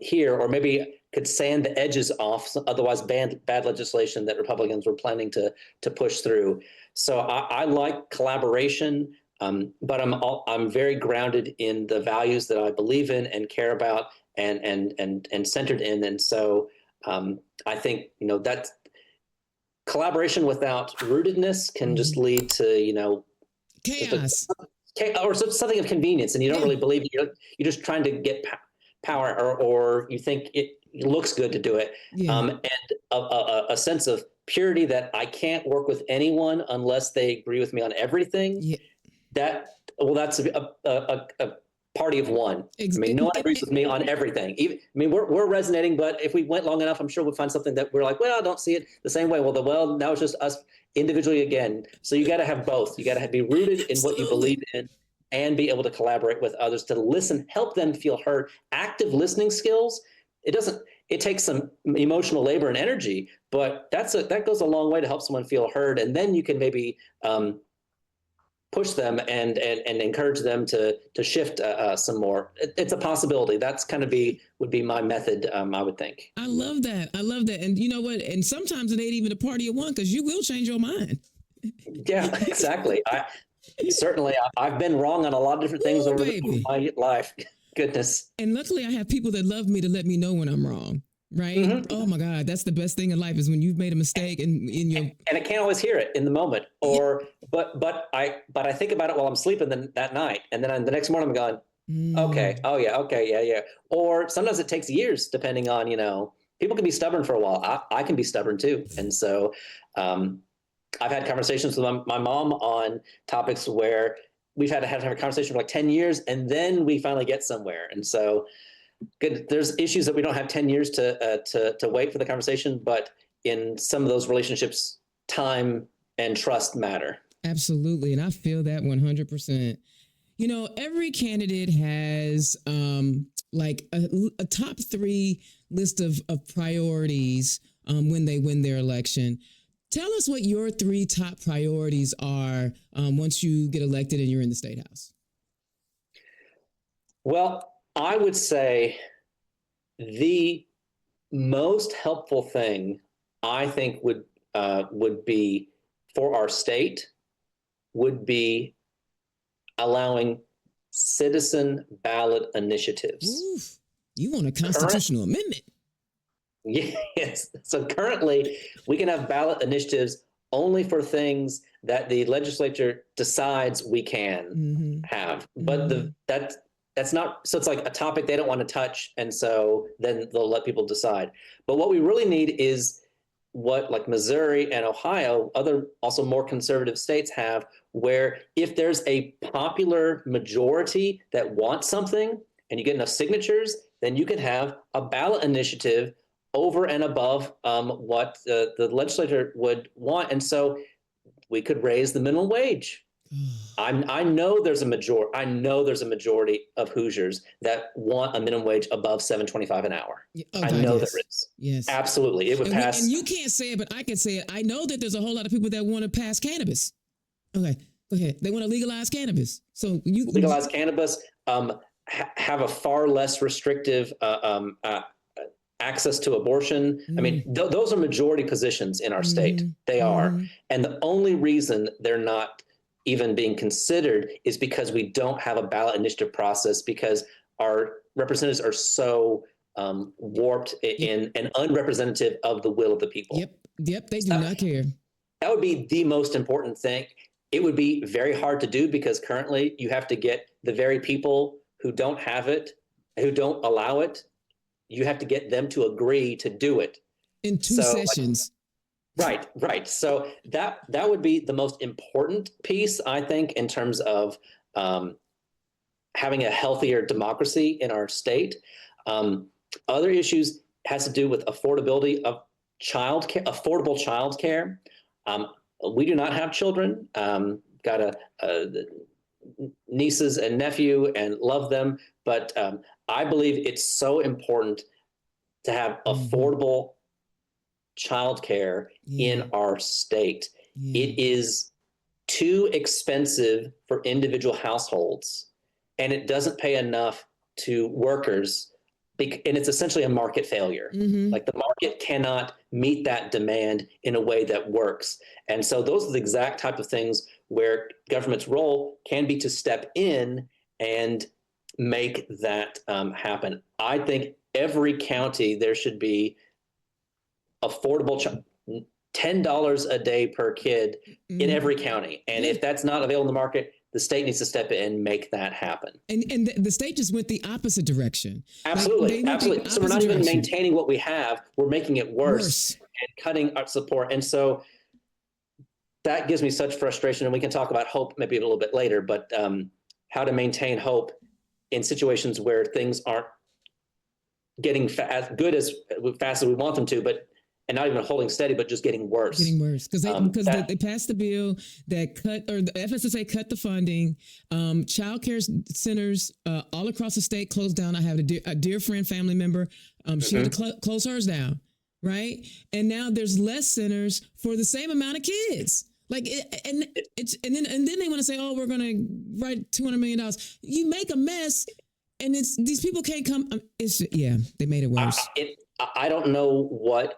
here, or maybe could sand the edges off otherwise bad legislation that Republicans were planning to push through. So I like collaboration, but I'm very grounded in the values that I believe in and care about and centered in. And so I think that collaboration without rootedness can just lead to chaos or something of convenience, and you don't really believe it. You're just trying to get power, or you think it looks good to do it, and a sense of purity that I can't work with anyone unless they agree with me on everything. That's party of one. I mean, no one agrees with me on everything. Even, I mean, we're resonating, but if we went long enough, I'm sure we'll find something that we're like, well, I don't see it the same way. Well, now it's just us individually again. So you got to have both. You got to be rooted in what you believe in and be able to collaborate with others to listen, help them feel heard. Active listening skills. It takes some emotional labor and energy, but that goes a long way to help someone feel heard. And then you can maybe push them and encourage them to shift some more. It's a possibility. That's kind of would be my method, I would think. I love that. And you know what? And sometimes it ain't even a party of one, because you will change your mind. Yeah, exactly. I've been wrong on a lot of different things over my life. Goodness. And luckily I have people that love me to let me know when I'm wrong. Right. Mm-hmm. Oh my God. That's the best thing in life, is when you've made a mistake and I can't always hear it in the moment, but I think about it while I'm sleeping that night. And then the next morning I'm going, okay. Oh yeah. Okay. Yeah. Or sometimes it takes years, depending on, people can be stubborn for a while. I can be stubborn too. And so, I've had conversations with my mom on topics where we've had to have a conversation for like 10 years, and then we finally get somewhere. And so, good. There's issues that we don't have 10 years to wait for the conversation, but in some of those relationships, time and trust matter. Absolutely. And I feel that 100%. Every candidate has like a top 3 list of priorities when they win their election. Tell us what your 3 top priorities are once you get elected and you're in the State House. Well, I would say the most helpful thing I think would be for our state would be allowing citizen ballot initiatives. Ooh, you want a constitutional amendment? Yes. So currently, we can have ballot initiatives only for things that the legislature decides we can have, but that's not, so it's like a topic they don't want to touch, and so then they'll let people decide. But what we really need is what like Missouri and Ohio, other also more conservative states have, where if there's a popular majority that wants something and you get enough signatures, then you can have a ballot initiative over and above what the legislature would want. And so we could raise the minimum wage. I know there's a majority of Hoosiers that want a minimum wage above $7.25 an hour. I know there is. Yes, absolutely. It would pass. And you can't say it, but I can say it. I know that there's a whole lot of people that want to pass cannabis. Okay, go ahead. They want to legalize cannabis. So you legalize cannabis. Have a far less restrictive access to abortion. I mean, those are majority positions in our state. They are. And the only reason they're not even being considered is because we don't have a ballot initiative process, because our representatives are so warped and unrepresentative of the will of the people. Yep, they do not care. That would be the most important thing. It would be very hard to do, because currently you have to get the very people who don't have it, who don't allow it, you have to get them to agree to do it. In 2 sessions. Right. So that would be the most important piece, I think, in terms of having a healthier democracy in our state. Other issues has to do with affordability of affordable childcare. We do not have children. Got a nieces and nephew and love them, but I believe it's so important to have affordable childcare in our state. It is too expensive for individual households, and it doesn't pay enough to workers, and it's essentially a market failure. Like, the market cannot meet that demand in a way that works. And so those are the exact type of things where government's role can be to step in and make that happen. I think every county, there should be affordable $10 a day per kid in every county. And if that's not available in the market, the state needs to step in and make that happen. And the state just went the opposite direction. Absolutely. So we're not even maintaining what we have. We're making it worse. And cutting our support. And so that gives me such frustration. And we can talk about hope maybe a little bit later, but how to maintain hope in situations where things aren't getting as good as fast as we want them to, and not even holding steady, but just getting worse. Getting worse because they passed the bill that the FSSA cut the funding. Childcare centers all across the state closed down. I have a dear friend, family member. She had to close hers down, right? And now there's less centers for the same amount of kids. Like and then they want to say, oh, we're going to write $200 million. You make a mess, and these people can't come. They made it worse. I don't know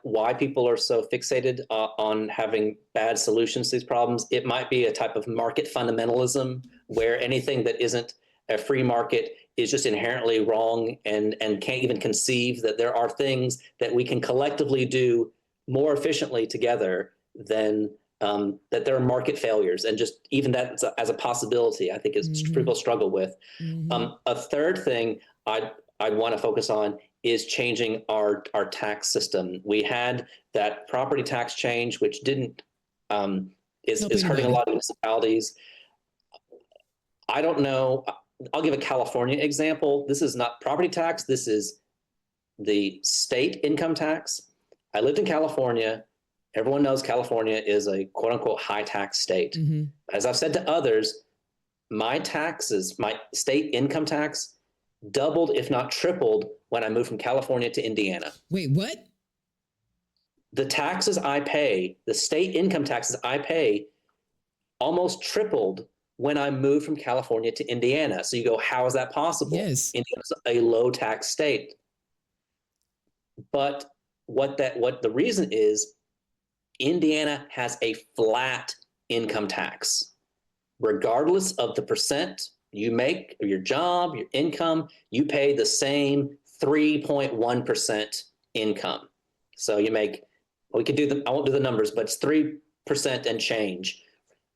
why people are so fixated on having bad solutions to these problems. It might be a type of market fundamentalism where anything that isn't a free market is just inherently wrong, and can't even conceive that there are things that we can collectively do more efficiently together than that there are market failures. And just even that as a possibility, I think is people struggle with. A third thing I'd want to focus on is changing our tax system. We had that property tax change, which didn't is hurting a lot of municipalities. I don't know. I'll give a California example. This is not property tax. This is the state income tax. I lived in California. Everyone knows California is a quote unquote high tax state. As I've said to others, my taxes, my state income tax doubled, if not tripled, when I moved from California to Indiana. Wait, what? The taxes I pay, the state income taxes I pay, almost tripled when I moved from California to Indiana. So you go, how is that possible? Yes. Indiana's a low tax state. But what the reason is, Indiana has a flat income tax. Regardless of the percent you make of your job, your income, you pay the same 3.1% income. So you make, I won't do the numbers, but it's 3% and change.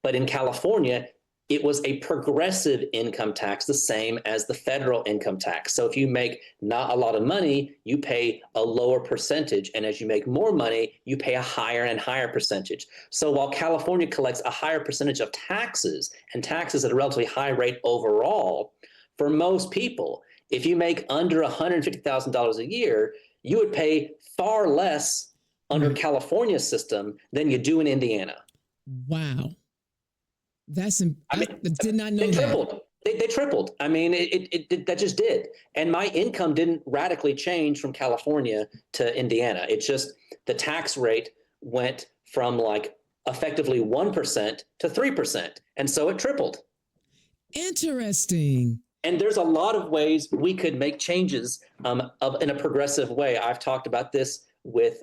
But in California, it was a progressive income tax, the same as the federal income tax. So if you make not a lot of money, you pay a lower percentage. And as you make more money, you pay a higher and higher percentage. So while California collects a higher percentage of taxes, and taxes at a relatively high rate overall, for most people, if you make under $150,000 a year, you would pay far less under California's system than you do in Indiana. Wow. I did not know they tripled. that. They tripled. I mean, that just did. And my income didn't radically change from California to Indiana. It's just the tax rate went from like effectively 1% to 3%. And so it tripled. Interesting. And there's a lot of ways we could make changes in a progressive way. I've talked about this with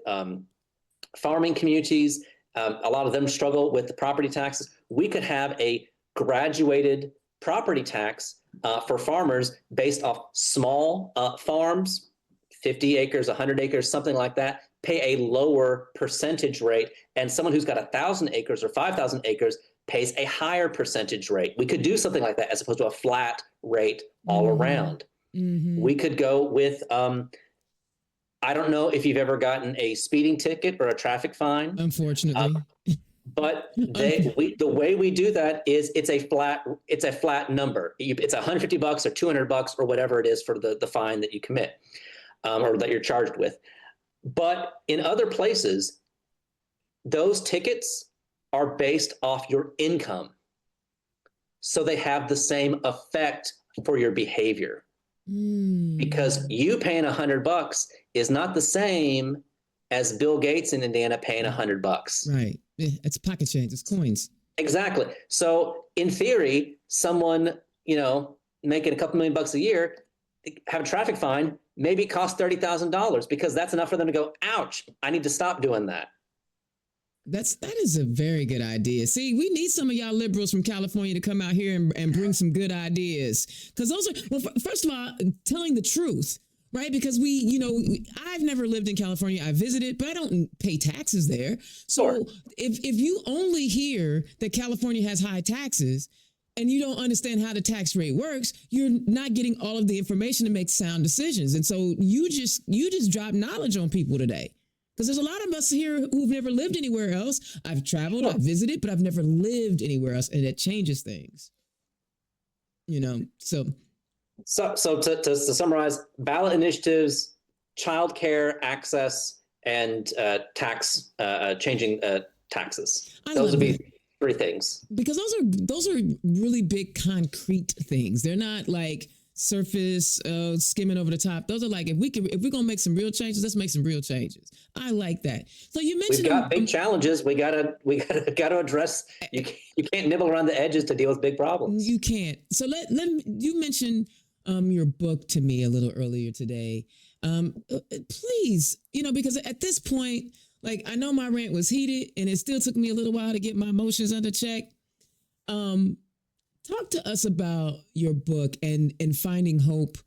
farming communities. A lot of them struggle with the property taxes. We could have a graduated property tax for farmers based off small farms, 50 acres, 100 acres, something like that, pay a lower percentage rate. And someone who's got 1,000 acres or 5,000 acres pays a higher percentage rate. We could do something like that as opposed to a flat rate all around. We could go with, I don't know if you've ever gotten a speeding ticket or a traffic fine. Unfortunately. But the way we do that is it's a flat number. It's $150 or $200 or whatever it is for the fine that you commit or that you're charged with. But in other places, those tickets are based off your income. So they have the same effect for your behavior. Because you paying $100 is not the same as Bill Gates in Indiana paying $100. Right. It's pocket change. It's coins. Exactly. So in theory, someone, making a couple $1,000,000 a year, have a traffic fine, maybe it costs $30,000 because that's enough for them to go, ouch, I need to stop doing that. That is a very good idea. See, we need some of y'all liberals from California to come out here and bring some good ideas. Because those are, first of all, telling the truth, right? Because I've never lived in California. I visited, but I don't pay taxes there. So Sure. if you only hear that California has high taxes and you don't understand how the tax rate works, you're not getting all of the information to make sound decisions. And so you just drop knowledge on people today. Because there's a lot of us here who've never lived anywhere else. I've traveled, I've visited, but I've never lived anywhere else. And it changes things. So So to summarize, ballot initiatives, childcare access, and changing taxes. Those would be three things. Because those are really big concrete things. They're not like surface skimming over the top. Those are like, if we're gonna make some real changes, let's make some real changes. I like that. So you mentioned we've got big challenges. We gotta address. You can't nibble around the edges to deal with big problems. You can't. So you mentioned your book to me a little earlier today. Please, because at this point, like, I know my rant was heated and it still took me a little while to get my emotions under check. Talk to us about your book and finding hope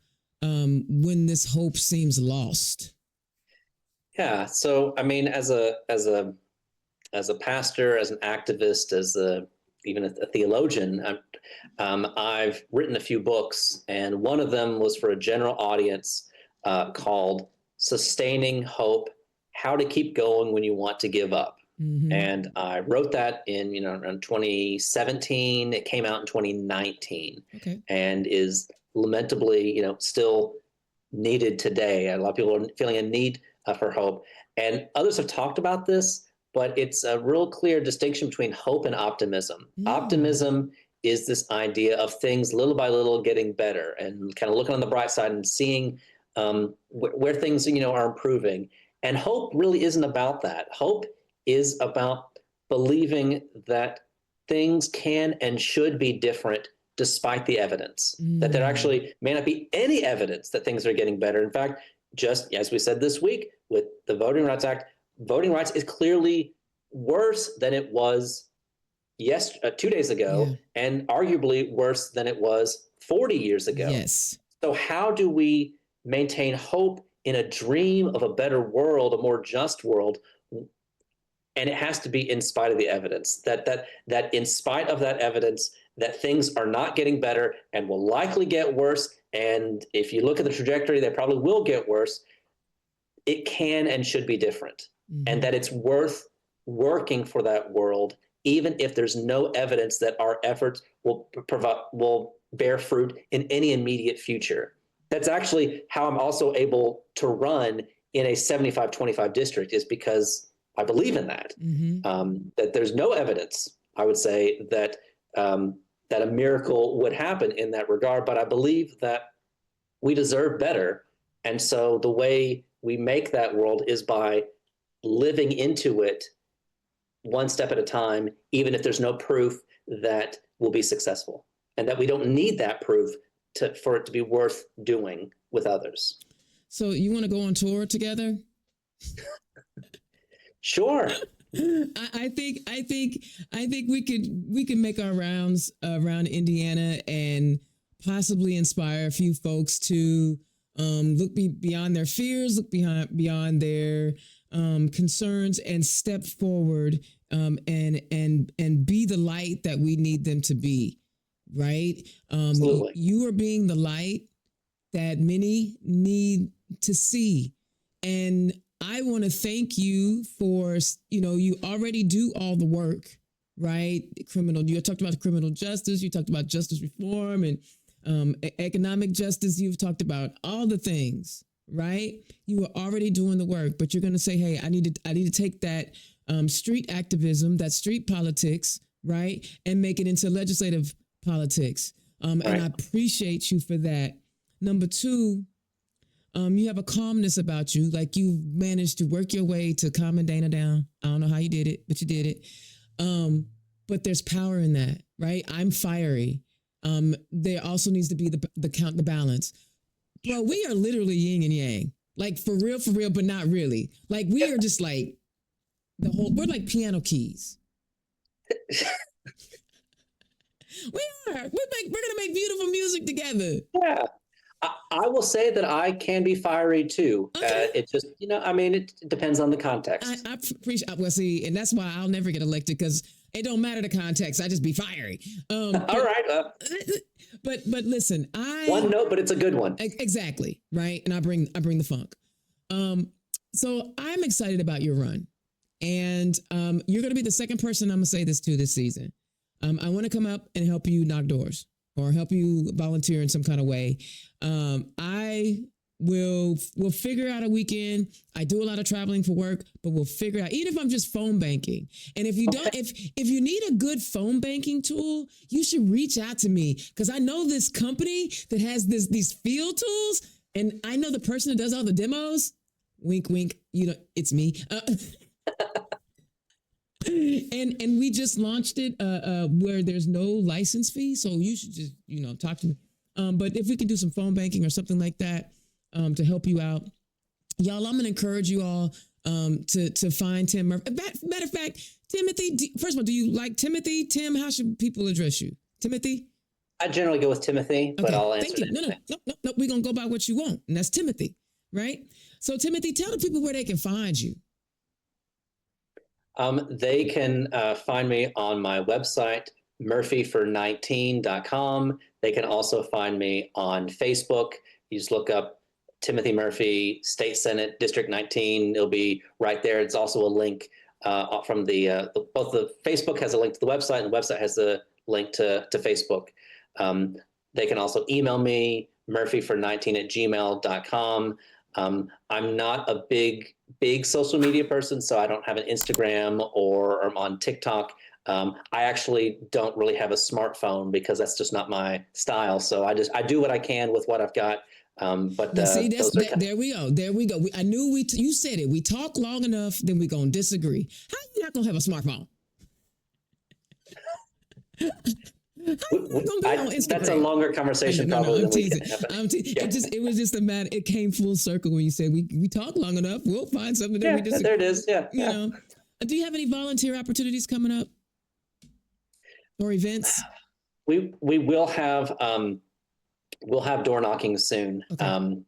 when this hope seems lost. Yeah. So, I mean, as a pastor, as an activist, even a theologian, I've written a few books, and one of them was for a general audience called "Sustaining Hope: How to Keep Going When You Want to Give Up." Mm-hmm. And I wrote that in around 2017. It came out in 2019, okay, and is lamentably still needed today. A lot of people are feeling a need for hope, and others have talked about this, but it's a real clear distinction between hope and optimism. Optimism is this idea of things little by little getting better and kind of looking on the bright side and seeing where things are improving. And hope really isn't about that. Hope is about believing that things can and should be different despite the evidence, that there actually may not be any evidence that things are getting better. In fact, just as we said this week with the Voting Rights Act, voting rights is clearly worse than it was 2 days ago, and arguably worse than it was 40 years ago. Yes. So how do we maintain hope in a dream of a better world, a more just world? And it has to be in spite of the evidence, that in spite of that evidence, that things are not getting better and will likely get worse. And if you look at the trajectory, they probably will get worse. It can and should be different. Mm-hmm. And that it's worth working for that world, even if there's no evidence that our efforts will bear fruit in any immediate future. That's actually how I'm also able to run in a 75-25 district, is because I believe in that. Mm-hmm. That there's no evidence, I would say, that that a miracle would happen in that regard, but I believe that we deserve better. And so the way we make that world is by living into it one step at a time, even if there's no proof that we'll be successful, and that we don't need that proof for it to be worth doing with others. So you want to go on tour together? Sure. I think we could make our rounds around Indiana and possibly inspire a few folks to look beyond their fears, look beyond their concerns, and step forward and be the light that we need them to be. Right? Absolutely. You are being the light that many need to see, and I want to thank you for, you already do all the work, right? You talked about criminal justice, you talked about justice reform and economic justice. You've talked about all the things, right? You are already doing the work, but you're going to say, hey, I need to take that street activism, that street politics, right? And make it into legislative politics. Right. And I appreciate you for that. Number two, you have a calmness about you, like you managed to work your way to calming Dana down. I don't know how you did it, but you did it. But there's power in that, right? I'm fiery. There also needs to be the balance. Bro, we are literally yin and yang, like for real, but not really. Like we are just like we're like piano keys. We are. We're gonna make beautiful music together. Yeah. I will say that I can be fiery too. Okay. It just, it depends on the context. I appreciate. Well, see, and that's why I'll never get elected, because it don't matter the context. I just be fiery. All right. But listen, one note, but it's a good one. Exactly, right. And I bring the funk. So I'm excited about your run, and you're going to be the second person I'm gonna say this to this season. I want to come up and help you knock doors. or help you volunteer in some kind of way, we'll figure out a weekend. I do a lot of traveling for work, but we'll figure out, even if I'm just phone banking. And if you don't, if you need a good phone banking tool, you should reach out to me, because I know this company that has these field tools, and I know the person that does all the demos. Wink, wink. It's me. And we just launched it where there's no license fee, so you should just talk to me. But if we can do some phone banking or something like that to help you out, y'all, I'm gonna encourage you all to find Tim Murphy. Matter of fact, Timothy. First of all, do you like Timothy? Tim, how should people address you? Timothy. I generally go with Timothy, but I'll answer. Thank you. No. We're gonna go by what you want, and that's Timothy, right? So Timothy, tell the people where they can find you. They can find me on my website, murphyfor19.com. They can also find me on Facebook. You just look up Timothy Murphy, State Senate, District 19. It'll be right there. It's also a link from both the Facebook has a link to the website, and the website has a link to Facebook. They can also email me, murphyfor19@gmail.com. I'm not a big social media person, so I don't have an Instagram or I'm on TikTok. I actually don't really have a smartphone because that's just not my style. So I do what I can with what I've got. But see, there we go. I knew you said it. We talk long enough, then we're gonna disagree. How you not gonna have a smartphone? That's a longer conversation, probably. I'm teasing. Yeah. It was just a matter. It came full circle when you said we talk long enough. We'll find something that we disagree. There it is. Yeah. Do you have any volunteer opportunities coming up or events? We will have door knocking soon. Okay.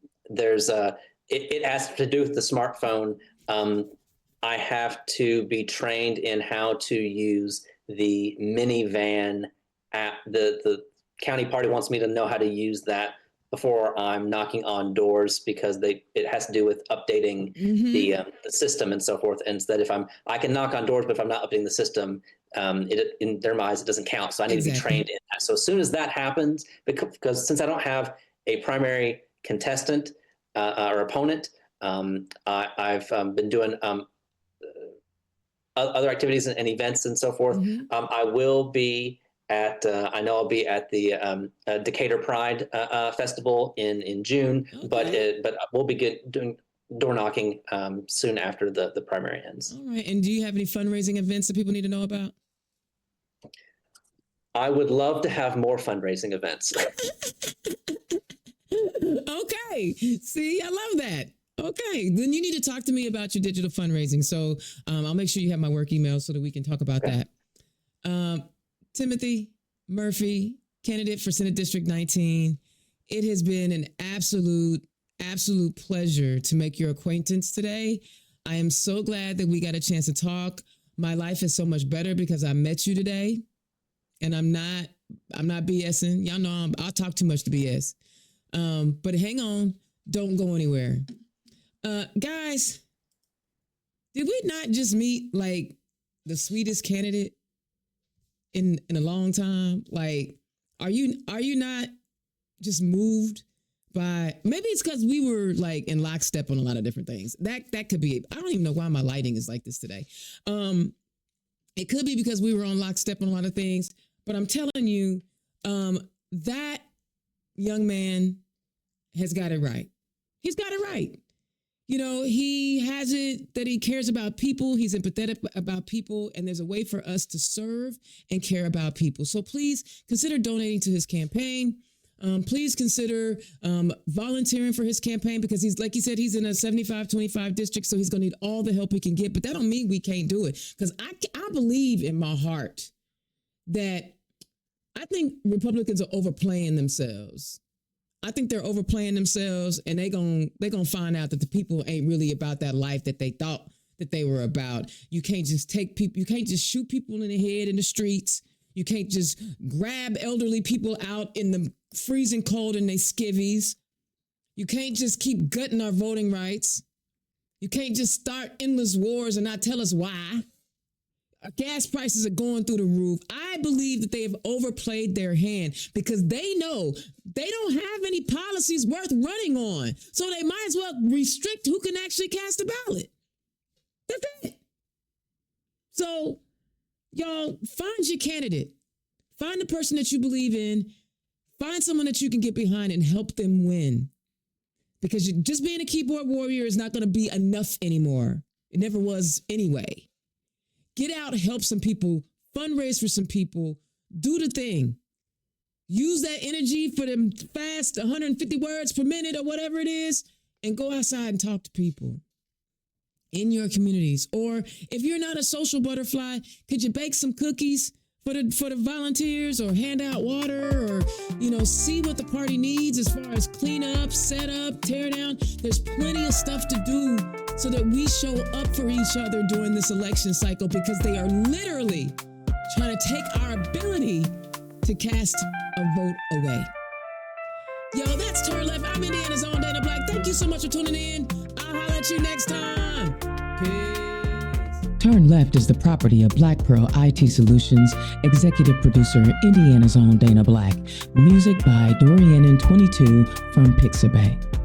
It has to do with the smartphone. I have to be trained in how to use the minivan app. The county party wants me to know how to use that before I'm knocking on doors, because it has to do with updating the system and so forth. And so that I can knock on doors, but if I'm not updating the system, in their minds, it doesn't count. So I need to be trained in that. So as soon as that happens, because since I don't have a primary contestant or opponent, I've been doing other activities and events and so forth. I will be I know I'll be at the Decatur Pride Festival in June, okay. but we'll be doing door knocking soon after the primary ends. All right. And do you have any fundraising events that people need to know about? I would love to have more fundraising events. Okay. See, I love that. Okay. Then you need to talk to me about your digital fundraising. So I'll make sure you have my work email so that we can talk about that. Timothy Murphy, candidate for Senate District 19. It has been an absolute pleasure to make your acquaintance today. I am so glad that we got a chance to talk. My life is so much better because I met you today, and I'm not BSing. Y'all know I'll talk too much to BS. But hang on, don't go anywhere. Guys, did we not just meet like the sweetest candidate in a long time? Like, are you not just moved by, maybe it's because we were like in lockstep on a lot of different things. That could be, I don't even know why my lighting is like this today. It could be because we were on lockstep on a lot of things, but I'm telling you, that young man has got it right. He's got it right. He has it that he cares about people. He's empathetic about people. And there's a way for us to serve and care about people. So please consider donating to his campaign. Please consider volunteering for his campaign, because he's, like he said, he's in a 75-25 district. So he's going to need all the help he can get. But that don't mean we can't do it. Because I believe in my heart that I think Republicans are overplaying themselves. I think they're overplaying themselves, and they're gonna find out that the people ain't really about that life that they thought that they were about. You can't just take people, you can't just shoot people in the head in the streets. You can't just grab elderly people out in the freezing cold in their skivvies. You can't just keep gutting our voting rights. You can't just start endless wars and not tell us why. gas prices are going through the roof. I believe that they have overplayed their hand because they know they don't have any policies worth running on. So they might as well restrict who can actually cast a ballot. That's it. So, y'all, find your candidate. Find the person that you believe in. Find someone that you can get behind and help them win. Because just being a keyboard warrior is not going to be enough anymore. It never was anyway. Get out, help some people, fundraise for some people, do the thing. Use that energy for them fast 150 words per minute or whatever it is, and go outside and talk to people in your communities. Or if you're not a social butterfly, could you bake some cookies for the volunteers, or hand out water, or, see what the party needs as far as clean up, set up, tear down. There's plenty of stuff to do so that we show up for each other during this election cycle, because they are literally trying to take our ability to cast a vote away. Yo, that's Turn Left. I'm Indiana's own Dana Black. Thank you so much for tuning in. I'll holler at you next time. Peace. Turn Left is the property of Black Pearl IT Solutions, executive producer, Indiana's own Dana Black. Music by Dorian and 22 from Pixabay.